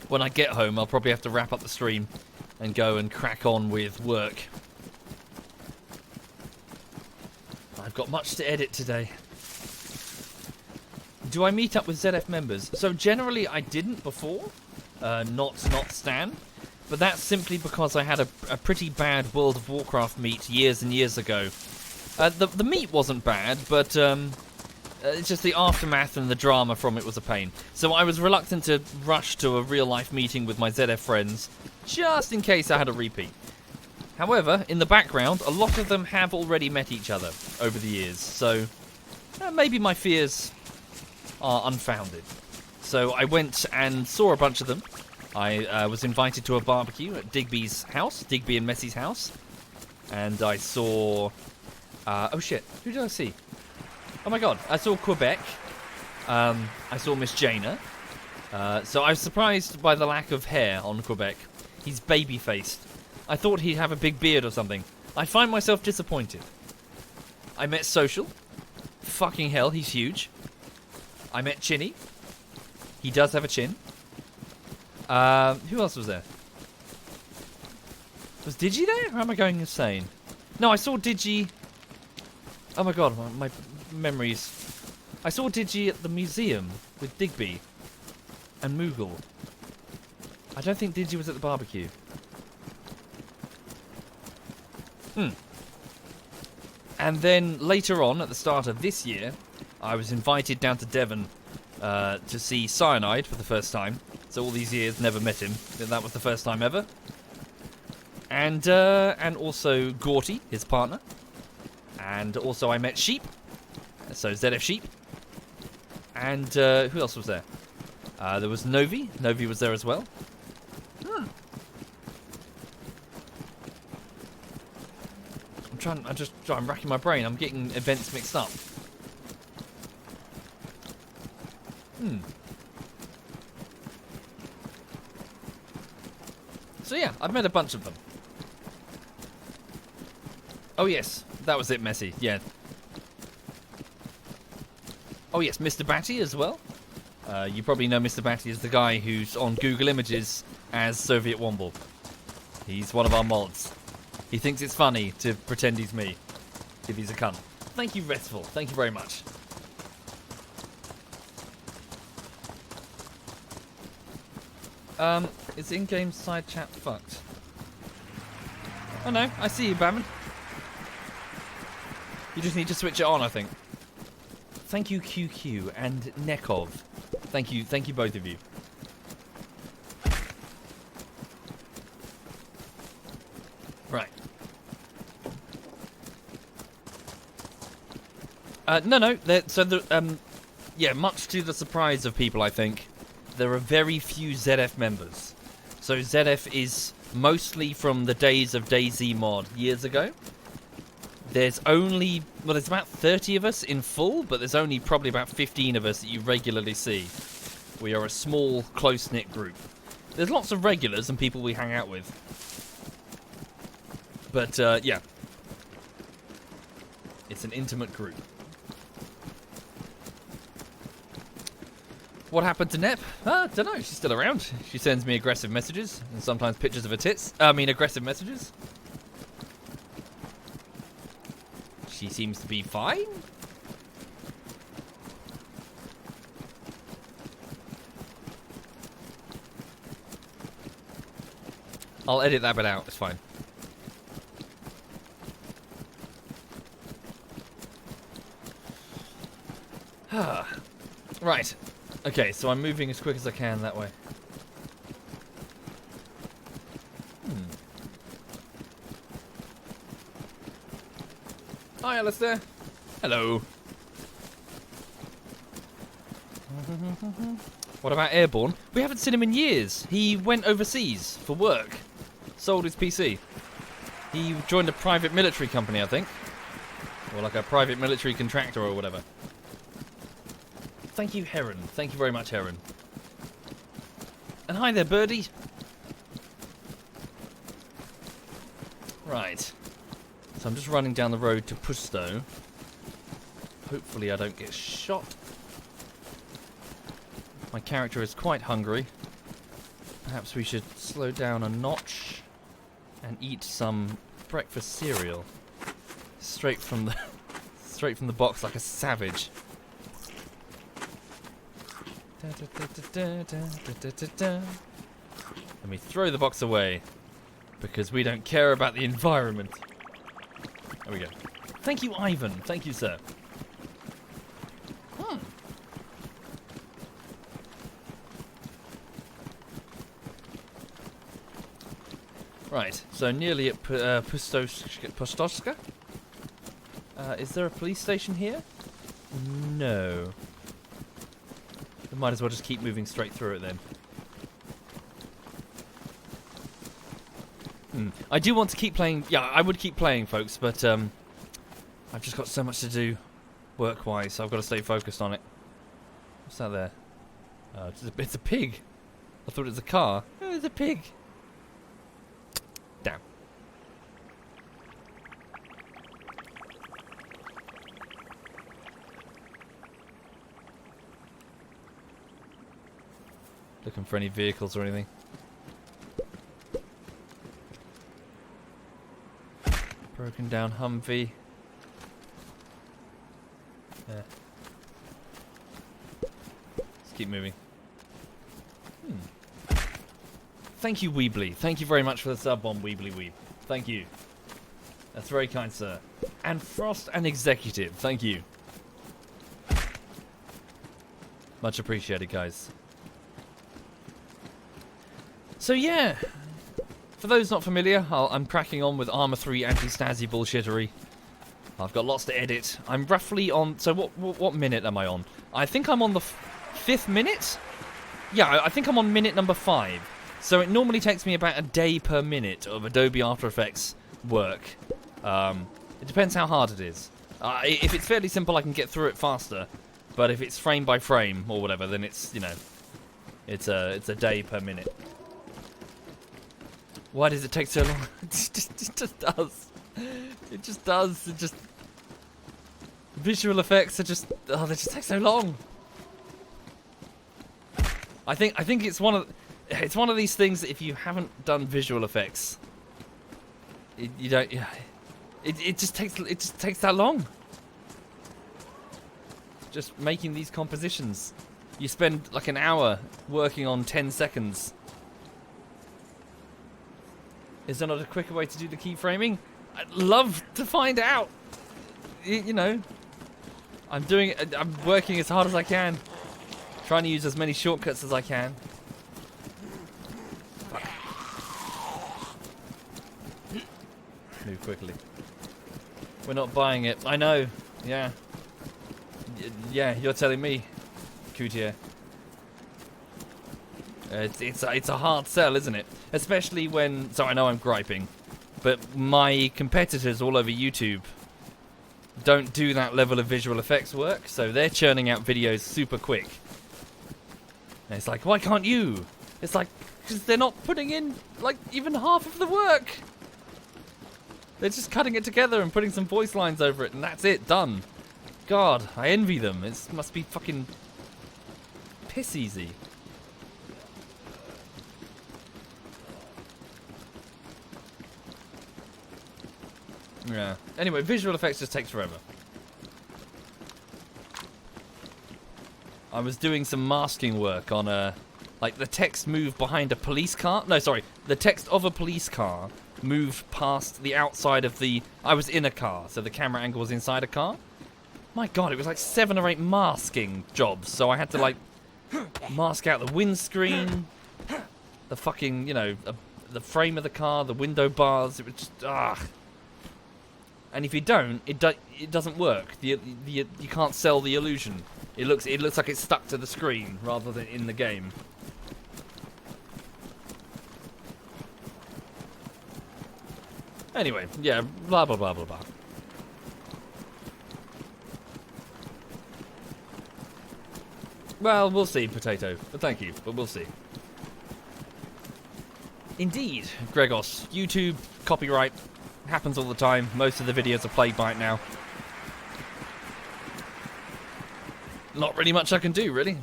When I get home, I'll probably have to wrap up the stream and go and crack on with work. I've got much to edit today. Do I meet up with ZF members? So generally I didn't before, not Stan, but that's simply because I had a pretty bad World of Warcraft meet years and years ago. The meet wasn't bad, but it's just the aftermath and the drama from it was a pain. So I was reluctant to rush to a real-life meeting with my ZF friends, just in case I had a repeat. However, in the background, a lot of them have already met each other over the years, so maybe my fears are unfounded. So I went and saw a bunch of them. I was invited to a barbecue at Digby's house, Digby and Messi's house, and I saw... oh shit, who did I see? Oh my god, I saw Quebec. I saw Miss Jaina. So I was surprised by the lack of hair on Quebec. He's baby-faced. I thought he'd have a big beard or something. I find myself disappointed. I met Social. Fucking hell, he's huge. I met Chinny. He does have a chin. Who else was there? Was Digi there? Or am I going insane? No, I saw Digi... Oh my god, my memories. I saw Digi at the museum with Digby and Moogle. I don't think Digi was at the barbecue. And then later on, at the start of this year, I was invited down to Devon to see Cyanide for the first time. So all these years, never met him. That was the first time ever. And also Gorty, his partner. And also I met Sheep. So ZF Sheep. And who else was there? There was Novi. Novi was there as well. I'm racking my brain. I'm getting events mixed up. So yeah, I've met a bunch of them. Oh yes, that was it, Messi. Yeah. Oh yes, Mr. Batty as well. You probably know Mr. Batty as the guy who's on Google Images as SovietWomble. He's one of our mods. He thinks it's funny to pretend he's me, if he's a cunt. Thank you, Restful. Thank you very much. Is in-game side chat fucked? Oh no, I see you, Batman. You just need to switch it on, I think. Thank you, QQ and Nekov. Thank you both of you. Right. No. Yeah, much to the surprise of people, I think, there are very few ZF members. So ZF is mostly from the days of DayZ mod years ago. There's only, well, there's about 30 of us in full, but there's only probably about 15 of us that you regularly see. We are a small, close-knit group. There's lots of regulars and people we hang out with. But, yeah. It's an intimate group. What happened to Nep? Don't know. She's still around. She sends me aggressive messages and sometimes pictures of her tits. Aggressive messages. She seems to be fine. I'll edit that bit out. It's fine. Right. Okay, so I'm moving as quick as I can that way. Hi, Alistair. Hello. What about Airborne? We haven't seen him in years. He went overseas for work. Sold his PC. He joined a private military company, I think. Or like a private military contractor or whatever. Thank you, Heron. Thank you very much, Heron. And hi there, Birdie. Right. So I'm just running down the road to Pusto. Hopefully I don't get shot. My character is quite hungry. Perhaps we should slow down a notch and eat some breakfast cereal. Straight from the box like a savage. Let me throw the box away because we don't care about the environment. There we go. Thank you, Ivan. Thank you, sir. Right, so nearly at Pustoska. Is there a police station here? No. We might as well just keep moving straight through it then. I do want to keep playing. Yeah, I would keep playing, folks, but I've just got so much to do work-wise, so I've got to stay focused on it. What's that there? It's a pig. I thought it was a car. Oh, it's a pig. Damn. Looking for any vehicles or anything. Broken down Humvee. Yeah. Let's keep moving. Thank you, Weebly. Thank you very much for the sub on Weebly Weeb. Thank you. That's very kind, sir. And Frost and Executive. Thank you. Much appreciated, guys. So yeah, for those not familiar, I'm cracking on with Arma 3 anti-Stasi bullshittery. I've got lots to edit. I'm roughly on... So what minute am I on? I think I'm on the 5th minute? Yeah, I think I'm on minute number 5. So it normally takes me about a day per minute of Adobe After Effects work. It depends how hard it is. If it's fairly simple, I can get through it faster. But if it's frame by frame or whatever, then it's, you know, it's a day per minute. Why does it take so long? It just does. It just does. It just... Visual effects are just... Oh, they just take so long. I think it's one of these things that if you haven't done visual effects, you don't... It just takes that long. Just making these compositions. You spend like an hour working on 10 seconds. Is there not a quicker way to do the keyframing? I'd love to find out. You know, I'm working as hard as I can, trying to use as many shortcuts as I can. move quickly. We're not buying it. I know. Yeah. Yeah, you're telling me, Coutier. It's a hard sell, isn't it? Especially when... So I know I'm griping, but my competitors all over YouTube don't do that level of visual effects work, so they're churning out videos super quick. And it's like, why can't you? It's like, because they're not putting in, like, even half of the work. They're just cutting it together and putting some voice lines over it, and that's it, done. God, I envy them. It must be fucking piss easy. Yeah. Anyway, visual effects just takes forever. I was doing some masking work on like the text moved behind a police car. No, sorry. The text of a police car moved past the outside of the... I was in a car, so the camera angle was inside a car. My God, it was like 7 or 8 masking jobs. So I had to like mask out the windscreen, the fucking, you know, the frame of the car, the window bars. It was just, And if you don't, it doesn't work. You can't sell the illusion. It looks like it's stuck to the screen rather than in the game. Anyway, yeah, blah blah blah blah blah. Well, we'll see, Potato. But thank you, but we'll see. Indeed, Gregos. YouTube copyright happens all the time. Most of the videos are played by it now. Not really much I can do, really.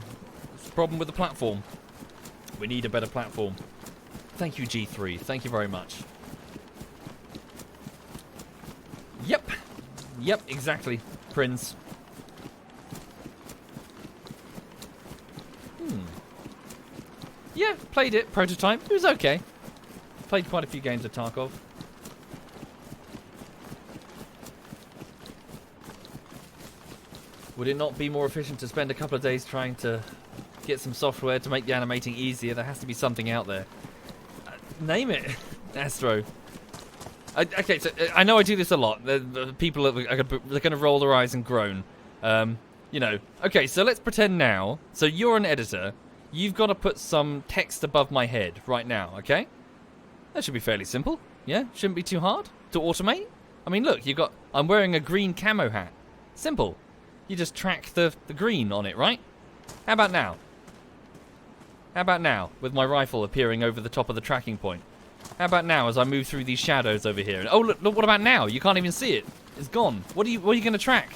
It's the problem with the platform. We need a better platform. Thank you, G3. Thank you very much. Yep. Yep, exactly, Prince. Yeah, played it. Prototype. It was okay. Played quite a few games of Tarkov. Would it not be more efficient to spend a couple of days trying to get some software to make the animating easier? There has to be something out there. Name it, Astro. Okay, so I know I do this a lot. The people are going to roll their eyes and groan. You know. Okay, so let's pretend now. So you're an editor. You've got to put some text above my head right now, okay? That should be fairly simple. Yeah? Shouldn't be too hard to automate. I mean, look, I'm wearing a green camo hat. Simple. You just track the green on it, right? How about now? How about now, with my rifle appearing over the top of the tracking point? How about now as I move through these shadows over here? Oh, look, what about now? You can't even see it. It's gone. What are you going to track?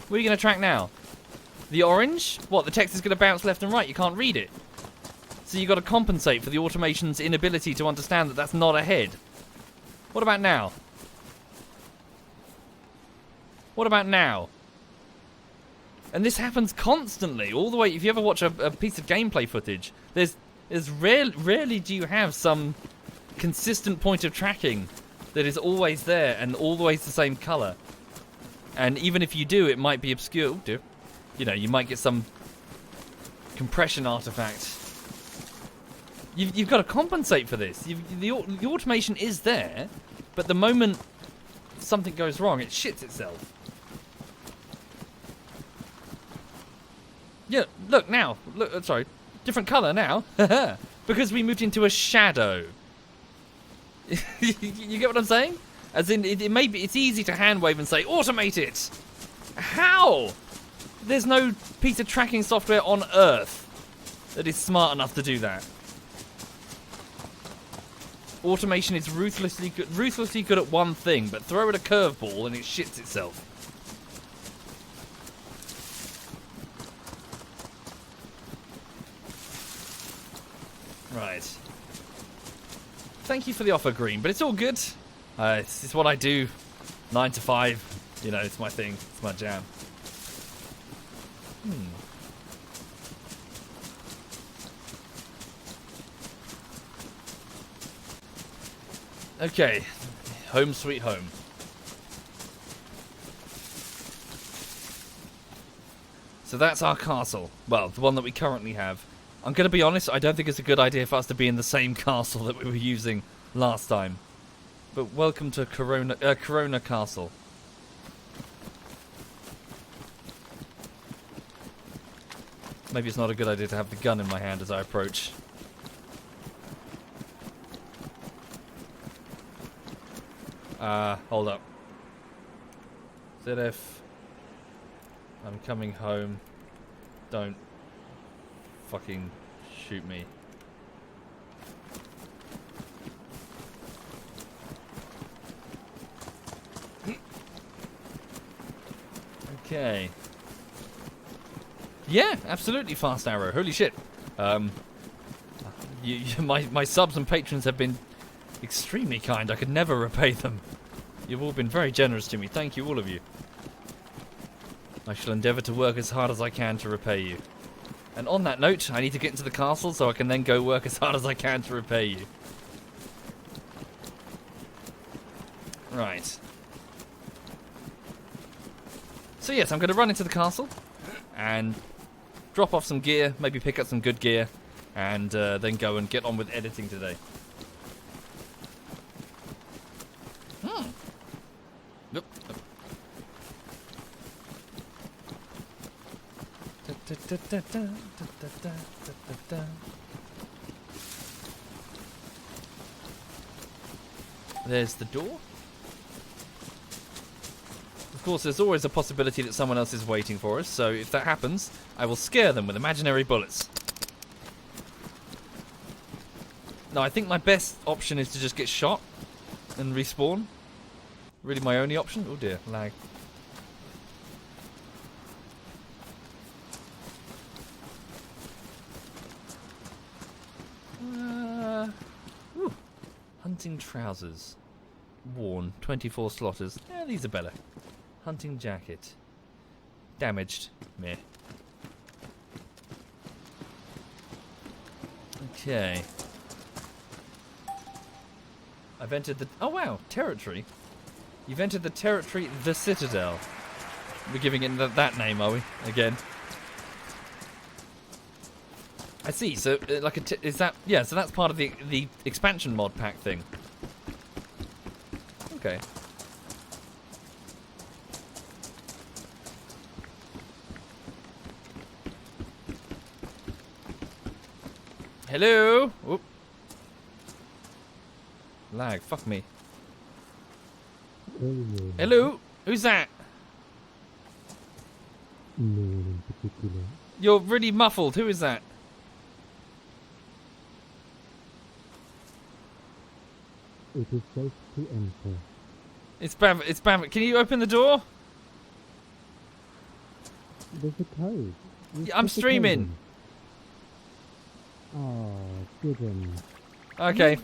What are you going to track now? The orange? What, the text is going to bounce left and right. You can't read it. So you've got to compensate for the automation's inability to understand that that's not a head. What about now? What about now? And this happens constantly, all the way. If you ever watch a piece of gameplay footage, there's rarely do you have some consistent point of tracking that is always there and always the same color. And even if you do, it might be obscure. Oh dear. You know, you might get some compression artifact. You've got to compensate for this. The automation is there, but the moment something goes wrong, it shits itself. Yeah, look now. Look, sorry, different color now. Because we moved into a shadow. You get what I'm saying? As in, it's easy to hand wave and say, automate it. How? There's no piece of tracking software on Earth that is smart enough to do that. Automation is ruthlessly good at one thing, but throw it a curveball and it shits itself. Right. Thank you for the offer, Green, but it's all good. It's what I do. 9 to 5. You know, it's my thing. It's my jam. Okay. Home sweet home. So that's our castle. Well, the one that we currently have. I'm going to be honest, I don't think it's a good idea for us to be in the same castle that we were using last time. But welcome to Corona Castle. Maybe it's not a good idea to have the gun in my hand as I approach. Hold up. ZF. I'm coming home. Don't fucking shoot me. Okay. Yeah, absolutely fast arrow. Holy shit. My subs and patrons have been extremely kind. I could never repay them. You've all been very generous to me. Thank you, all of you. I shall endeavour to work as hard as I can to repay you. And on that note, I need to get into the castle so I can then go work as hard as I can to repay you. Right. So yes, I'm going to run into the castle and drop off some gear, maybe pick up some good gear, and then go and get on with editing today. Nope. There's the door. Of course, there's always a possibility that someone else is waiting for us, so if that happens, I will scare them with imaginary bullets. No, I think my best option is to just get shot and respawn. Really my only option? Oh dear, lag. Ooh. Hunting trousers. Worn. 24 slotters. Yeah, these are better. Hunting jacket. Damaged. Meh. Okay. I've entered the... Oh wow, territory. You've entered the territory, the Citadel. We're giving it that name, are we? Again. I see. So, is that... Yeah, so that's part of the expansion mod pack thing. Okay. Hello? Oop. Lag, fuck me. Hello? Who's that? No one in particular. You're really muffled. Who is that? It is safe to enter. It's Bav. It's Bav. Can you open the door? There's a code. Yeah, I'm streaming. Oh, didn't. Okay.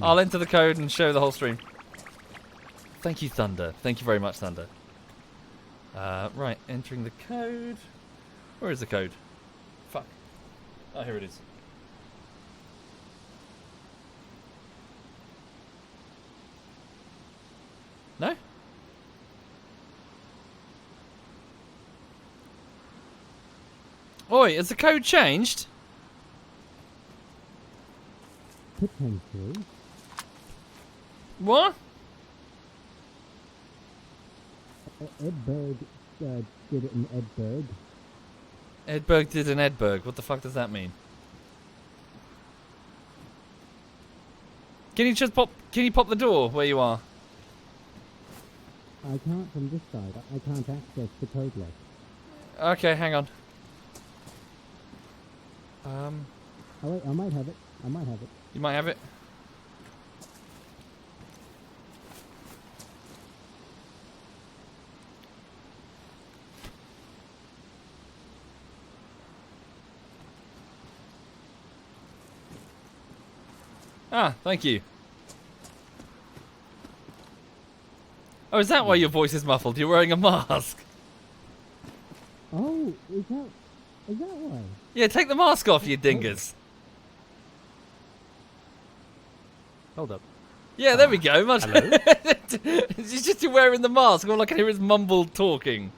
I'll enter the code and show the whole stream. Thank you, Thunder. Thank you very much, Thunder. Right, entering the code. Where is the code? Fuck. Oh, here it is. No? Oi, has the code changed? Potentially. What? Edberg did it in Edberg. Edberg did an Edberg. What the fuck does that mean? Can you just pop... Can you pop the door where you are? I can't from this side. I can't access the code list. Okay, hang on. Oh wait, I might have it. I might have it. You might have it. Ah, thank you. Oh, is that why your voice is muffled? You're wearing a mask. Oh, is that why? Yeah, take the mask off, you dingus. Hold up. Yeah, there we go. Much. Hello? It's just you wearing the mask. All I can hear is mumbled talking.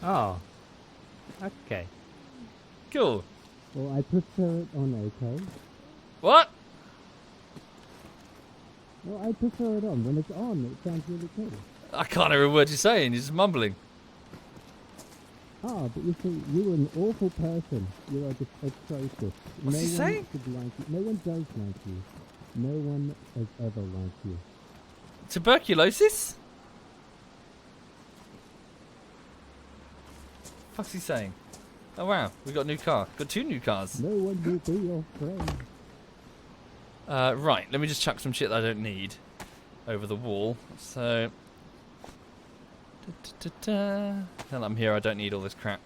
Oh. Okay. Cool. Well, I prefer it on OK. What? Well, I prefer it on. When it's on, it sounds really cool. I can't hear a word you're saying. You're just mumbling. Ah, but you see, you're an awful person. You are just atrocious. What's he saying? No one should like you. No one does like you. No one has ever liked you. Tuberculosis? What's he saying? Oh wow, we got a new car. Got 2 new cars. No one will be your friend. Right, let me just chuck some shit that I don't need over the wall. So, now that I'm here, I don't need all this crap.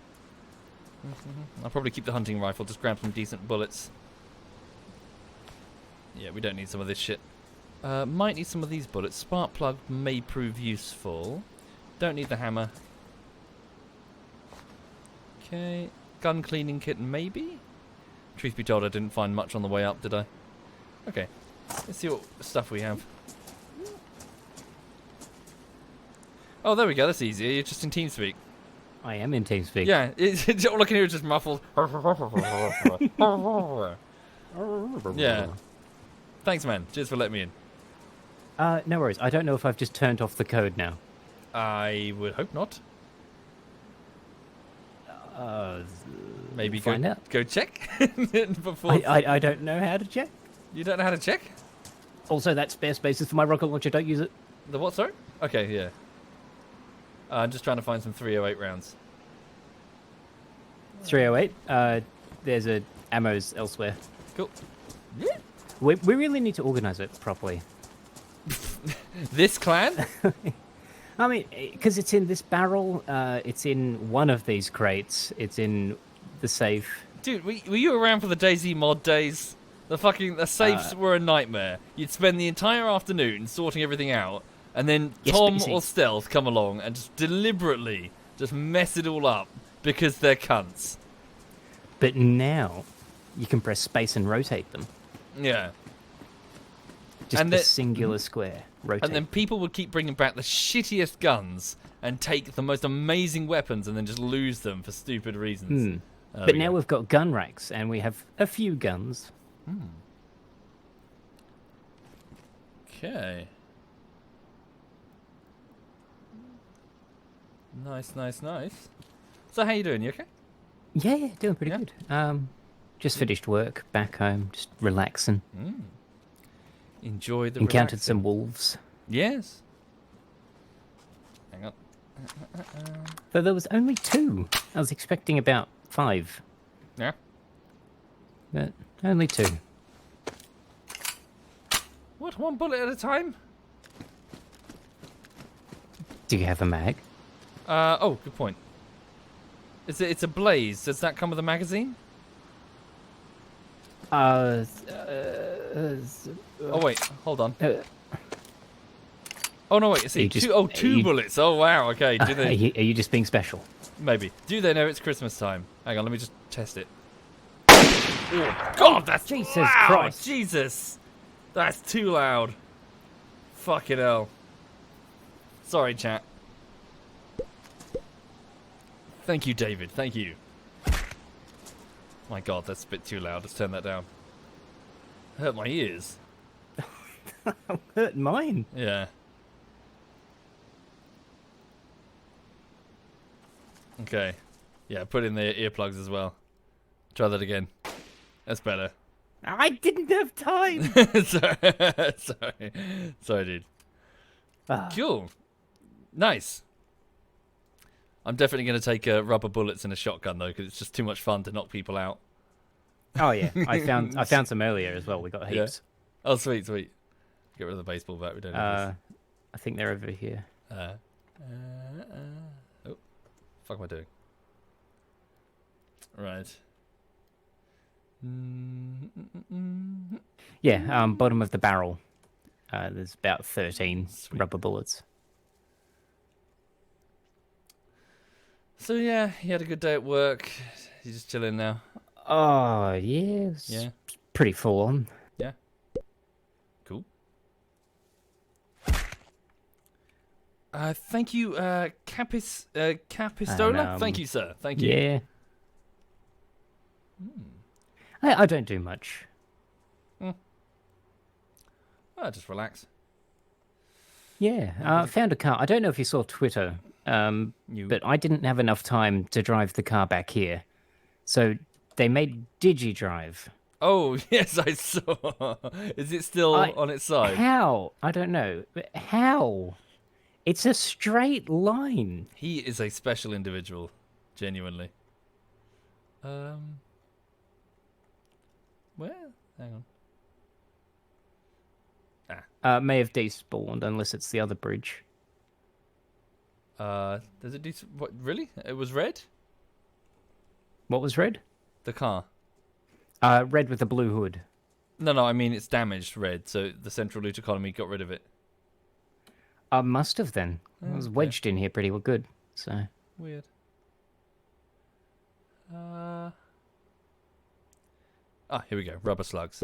I'll probably keep the hunting rifle, just grab some decent bullets. Yeah, we don't need some of this shit. Might need some of these bullets. Spark plug may prove useful. Don't need the hammer. Okay, gun cleaning kit maybe? Truth be told, I didn't find much on the way up, did I? Okay, let's see what stuff we have. Oh, there we go, that's easier. You're just in TeamSpeak. I am in TeamSpeak. Yeah, all I can hear is just muffled. Yeah. Thanks, man. Cheers for letting me in. No worries. I don't know if I've just turned off the code now. I would hope not. Maybe find out. go check before. I don't know how to check. You don't know how to check? Also, that spare space is for my rocket launcher. Don't use it. The what, sorry? Okay, yeah. I'm just trying to find some 308 rounds. 308. There's a ammos elsewhere. Cool. We really need to organize it properly. This clan? I mean, because it's in this barrel, it's in one of these crates, it's in the safe. Dude, were you around for the DayZ mod days? The safes were a nightmare. You'd spend the entire afternoon sorting everything out, and then Yes, Tom but or Stealth come along and just deliberately just mess it all up because they're cunts. But now, you can press space and rotate them. Yeah. Just And a the- singular square. Rotate. And then people would keep bringing back the shittiest guns and take the most amazing weapons and then just lose them for stupid reasons. But now we've got gun racks, and we have a few guns. Okay. Nice, nice, nice. So how you doing? You okay? Yeah, doing pretty Yeah? good. Just finished work, back home, just relaxing. Enjoy the Encountered relaxing. some wolves. Yes. Hang on. Though there was only 2. I was expecting about 5, Yeah. but only 2. What? 1 bullet at a time? Do you have a mag? Oh, good point. It's a blaze. Does that come with a magazine? Oh wait, hold on. Oh no, wait. See, you just- 2 bullets. Oh wow. Okay. Do Are they? you just being special? Maybe. Do they know it's Christmas time? Hang on. Let me just test it. Oh God, that's Jesus loud. Christ. Jesus, that's too loud. Fucking hell. Sorry, chat. Thank you, David. Thank you. My God, that's a bit too loud. Let's turn that down. Hurt my ears. Hurt mine. Yeah. Okay. Yeah, put in the earplugs as well. Try that again. That's better. I didn't have time. Sorry, dude. Ah. Cool. Nice. I'm definitely going to take rubber bullets and a shotgun though, because it's just too much fun to knock people out. Oh yeah, I found some earlier as well. We got heaps. Oh, sweet, sweet. Get rid of the baseball bat. We don't need this. I think they're over here. Oh, fuck am I doing? Right. Yeah, bottom of the barrel. There's about 13 Sweet. rubber bullets. So yeah, you had a good day at work. You're just chilling now. Oh yeah, Yeah. pretty full on. Yeah. Cool. Thank you, Capistola. Thank you, sir. Thank you. Yeah. I don't do much. Oh, just relax. Yeah, found a car. I don't know if you saw Twitter, but I didn't have enough time to drive the car back here. So they made DigiDrive. Oh, yes, I saw. Is it still on its side? How? I don't know. But how? It's a straight line. He is a special individual, genuinely. Where? Hang on. May have despawned unless it's the other bridge. Does it do? What? Really? It was red. What was red? The car. Red with a blue hood. No, I mean it's damaged red. So the central loot economy got rid of it. Must have then. It was wedged in here pretty well good. So Weird. Here we go. Rubber slugs.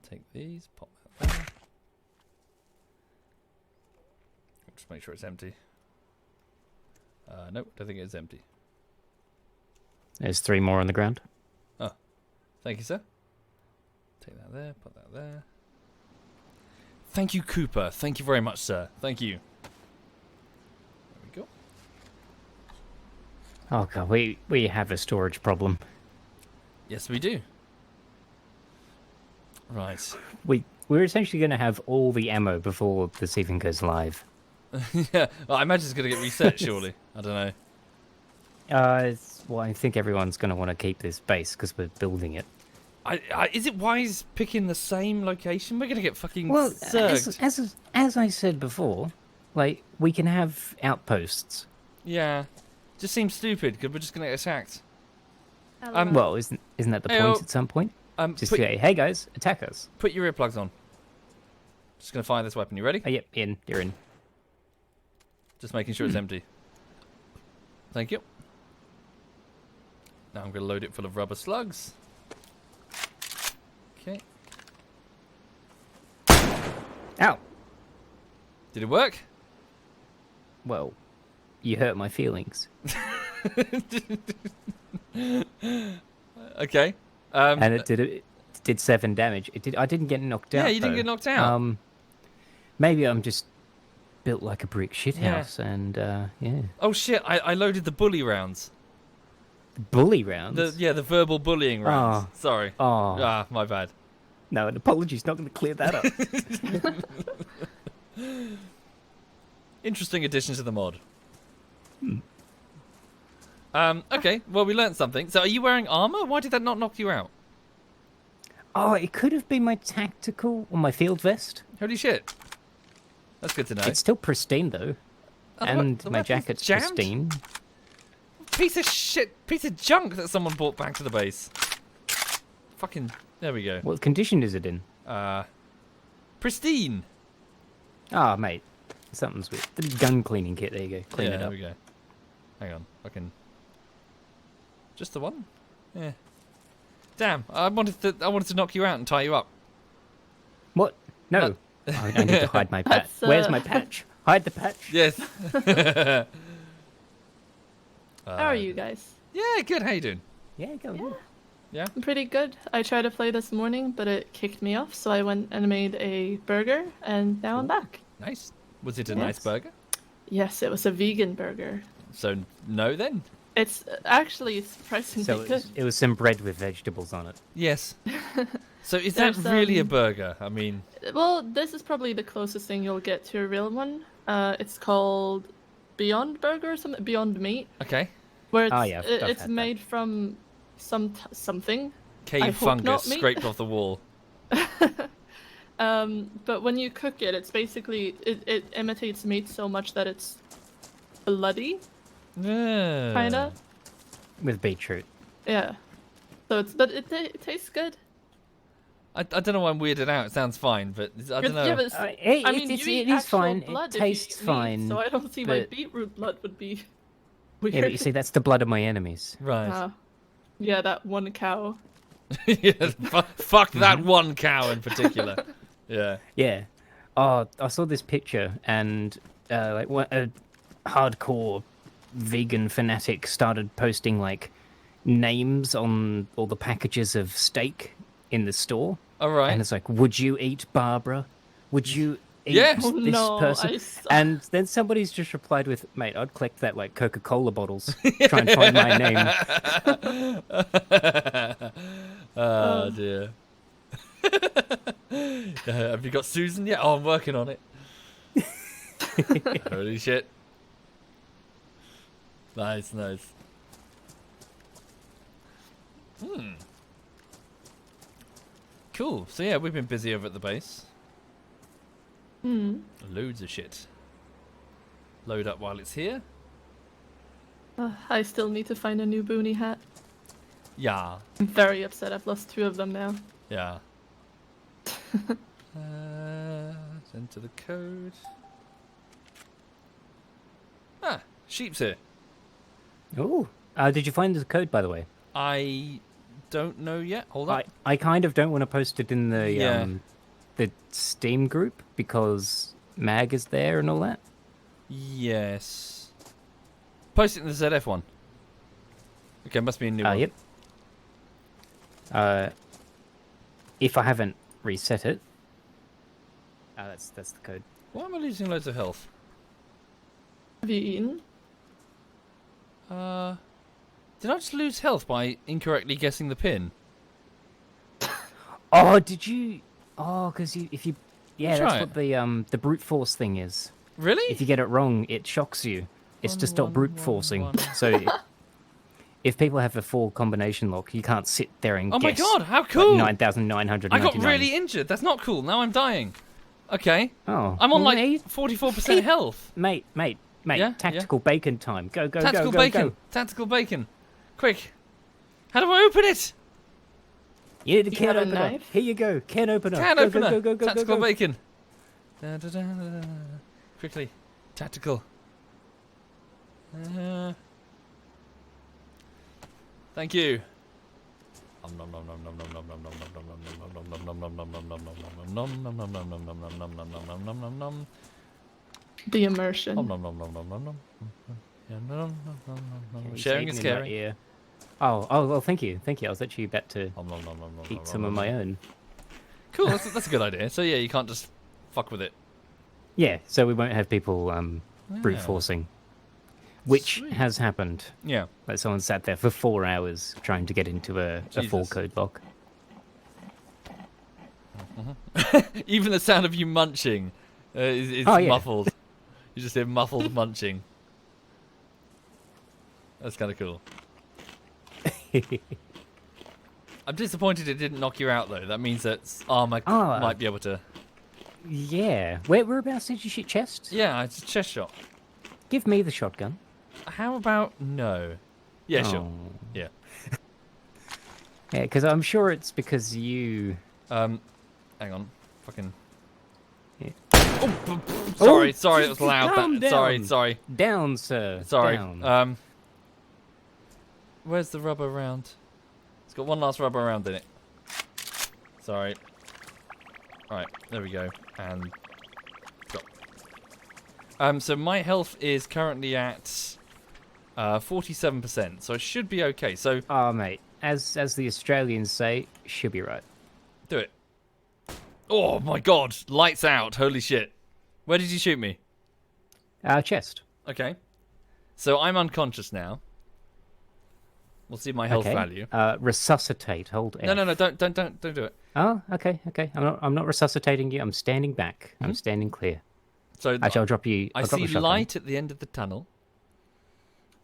Take these. Pop that there. Just make sure it's empty. Nope, don't think it's empty. there's 3 more on the ground. Oh, thank you, sir. Take that there. Put that there. Thank you, Cooper. Thank you very much, sir. Thank you. There we go. Oh god, we have a storage problem. Yes, we do. Right. We're essentially going to have all the ammo before this even goes live. Yeah. Well, I imagine it's going to get reset, surely. I don't know. Well, I think everyone's going to want to keep this base because we're building it. Is it wise picking the same location? We're going to get fucking Well, zerged. as I said before, like, we can have outposts. Yeah. Just seems stupid because we're just going to get attacked. Well, isn't that the point at some point? Just say, hey guys, attack us. Put your earplugs on. Just going to fire this weapon. You ready? Oh, yep, you're in. Just making sure it's empty. Thank you. Now I'm going to load it full of rubber slugs. Okay. Ow! Did it work? Well, you hurt my feelings. Okay. And it did 7 damage. I didn't get knocked out. Yeah, you didn't get knocked out. Maybe I'm just built like a brick shithouse, and yeah. Oh shit! I loaded the bully rounds. Bully rounds. The verbal bullying rounds. Sorry. Oh. My bad. No, an apology's not going to clear that up. Interesting addition to the mod. Okay, well, we learned something. So are you wearing armor? Why did that not knock you out? Oh, it could have been my tactical or my field vest. Holy shit. That's good to know. It's still pristine, though. And the my weapon's jacket's jammed? pristine. Piece of shit, piece of junk that someone brought back to the base. Fucking, there we go. What condition is it in? Pristine. Ah, mate. Something's weird. The gun cleaning kit, there you go. Clean it There up. we go. Hang on, fucking. Just the one? Yeah. Damn, I wanted to knock you out and tie you up. What? No. I need to hide my patch. Where's my patch? Hide the patch. Yes. How are you guys? Yeah, good. How you doing? Yeah, go on. Yeah. I'm pretty good. I tried to play this morning, but it kicked me off, so I went and made a burger, and now I'm back. Nice. Was it a nice burger? Yes, it was a vegan burger. So no, then. It's actually surprisingly So good. it was some bread with vegetables on it. Yes. So is that There's, really a burger? I mean. Well, this is probably the closest thing you'll get to a real one. It's called Beyond Burger or something. Beyond Meat. Okay. Where it's, I've it's had made from something. I Cave hope fungus not meat. scraped off the wall. But when you cook it, it's basically it imitates meat so much that it's bloody, Yeah. kinda. With beetroot. Yeah. So it tastes good. I don't know why I'm weirded out. It sounds fine, but I don't know. Yeah, but I mean, you eat it is actual fine. blood It if you tastes eat meat, fine. so I don't see why but- beetroot blood would be weird. Yeah, but you see, that's the blood of my enemies. Right. Yeah, that one cow. Yeah, fuck that one cow in particular. Yeah. Yeah. Oh, I saw this picture, and like a hardcore vegan fanatic started posting like names on all the packages of steak in the store. All right. And it's like, would you eat Barbara? Would you Yeah. This Oh, no, person. I saw- And then somebody's just replied with, "Mate, I'd collect that like Coca-Cola bottles. Try and find my name." Oh dear. Have you got Susan yet? Oh, I'm working on it. Holy shit. Nice, nice. Cool. So yeah, we've been busy over at the base. Loads of shit. Load up while it's here. I still need to find a new boonie hat. Yeah. I'm very upset. I've lost 2 of them now. Yeah. Enter the code. Ah, sheep's here. Oh, did you find the code, by the way? I don't know yet. Hold on. I kind of don't want to post it in the Yeah. The Steam group because Mag is there and all that. Yes. Post it in the ZF one. Okay, must be a new one. Yep. If I haven't reset it, that's the code. Why am I losing loads of health? Have you eaten? Did I just lose health by incorrectly guessing the pin? Oh, did you? Oh, because if you, yeah, Try that's what the brute force thing is. Really? If you get it wrong, it shocks you. It's to stop brute forcing. So if people have a full combination lock, you can't sit there and Oh my guess. god, how cool! 9,999. I got really injured. That's not cool. Now I'm dying. Okay. Oh, I'm on well, like 44% health. Mate, Yeah, tactical bacon time. Go, Tactical go, bacon. go. Tactical bacon. Quick. How do I open it? You need a You can have a opener. knife? Here you go. Can opener. Can go, opener. Go, go, go, Tactical go, go. bacon. Da, da, da, da, da. Quickly. Tactical. Thank you. The immersion. Sharing is Eating in my caring. ear. Oh, well, thank you. I was actually about to eat some of my own. Cool, that's a good idea. So yeah, you can't just fuck with it. Yeah, so we won't have people brute Yeah. forcing, which Sweet. has happened. Yeah. Like someone sat there for 4 hours trying to get into a full Jesus. code lock. Even the sound of you munching is Oh, yeah. muffled. You just hear muffled munching. That's kind of cool. I'm disappointed it didn't knock you out though. That means that armor Oh. might be able to. Yeah. Whereabouts did you shoot chest? Yeah, it's a chest shot. Give me the shotgun. How about no? Yeah, sure. Oh. Yeah. Yeah, because I'm sure it's because you... Hang on. Fucking. Yeah. Oh, sorry, sorry, it was loud. Calm Sorry, down. sorry, Down, sir. sorry. Down. Where's the rubber round? It's got one last rubber round in it. Sorry. Alright, there we go. And drop. So my health is currently at 47%, so I should be okay. So Oh, mate. As the Australians say, should be right. do it. Oh my god, lights out. Holy shit. Where did you shoot me? Chest. Okay. So I'm unconscious now. We'll see my health Okay. value. Resuscitate. Hold F. No, don't do it. Oh, okay. I'm not resuscitating you. I'm standing back. I'm standing clear. So Actually, I'll drop you. I I'll drop see the shotgun. light at the end of the tunnel.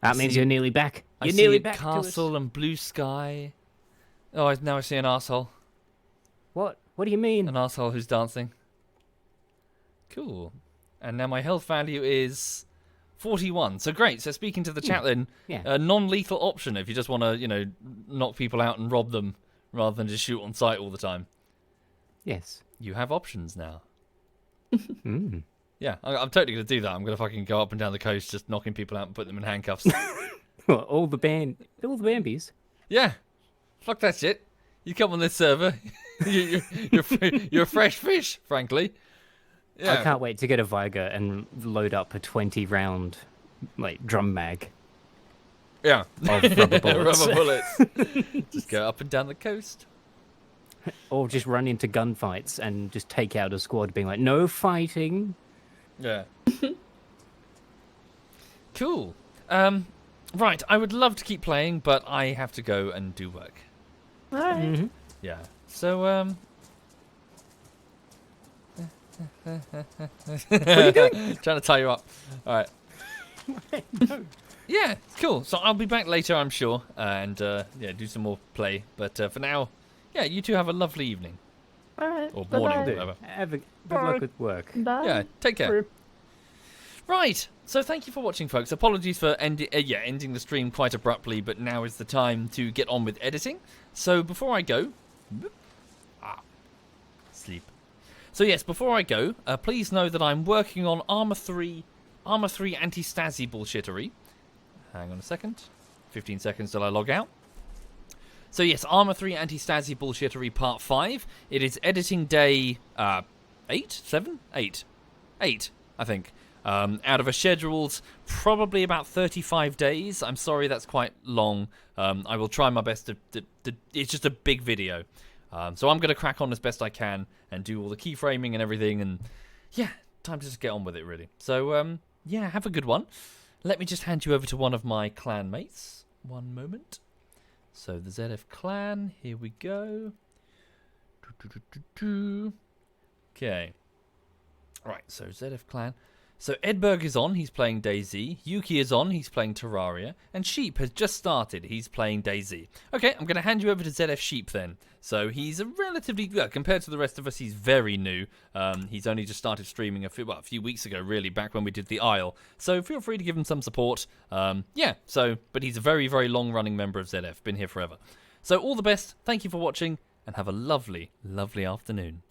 That means see- you're nearly back. I You're see nearly a back castle to us. and blue sky. Oh, now I see an asshole. What? What do you mean? An asshole who's dancing. Cool. And now my health value is 41. So great. So speaking to the chat then, Yeah. a non-lethal option if you just want to, knock people out and rob them rather than just shoot on sight all the time. Yes. You have options now. Mm. Yeah, I'm totally going to do that. I'm going to fucking go up and down the coast just knocking people out and put them in handcuffs. Well, all the Bambies. Yeah. Fuck that shit. You come on this server. You're a fresh fish, frankly. Yeah. I can't wait to get a Viger and load up a 20-round drum mag Yeah. of rubber bullets. Rubber bullets. Just go up and down the coast. Or just run into gunfights and just take out a squad, being like, "No fighting." Yeah. Cool. Right, I would love to keep playing, but I have to go and do work. All right. Mm-hmm. Yeah. So, What are you doing? trying to tie you up. All right. Yeah, cool. So I'll be back later, I'm sure, and yeah, do some more play. But for now, yeah, you two have a lovely evening All right. or Bye-bye. morning, whatever. Have a good luck with work. Bye. Yeah, take care. Right. So thank you for watching, folks. Apologies for ending the stream quite abruptly, but now is the time to get on with editing. So before I go, sleep. So yes, before I go, please know that I'm working on Armor 3 anti-Stasi bullshittery. Hang on a second. 15 seconds till I log out. So yes, Armor 3 anti-Stasi bullshittery part 5. It is editing day 8, I think. Out of a scheduled probably about 35 days. I'm sorry, that's quite long. I will try my best to it's just a big video. So I'm going to crack on as best I can and do all the keyframing and everything. And yeah, time to just get on with it, really. So yeah, have a good one. Let me just hand you over to one of my clan mates. One moment. So the ZF clan, here we go. Okay. Right, so ZF clan. So Edberg is on, he's playing DayZ. Yuki is on, he's playing Terraria. And Sheep has just started, he's playing DayZ. Okay, I'm going to hand you over to ZF Sheep then. So he's a relatively, well, compared to the rest of us, he's very new. He's only just started streaming a few weeks ago, really, back when we did the Isle. So feel free to give him some support. Yeah, so, but he's a very, very long-running member of ZF, been here forever. So all the best, thank you for watching, and have a lovely, lovely afternoon.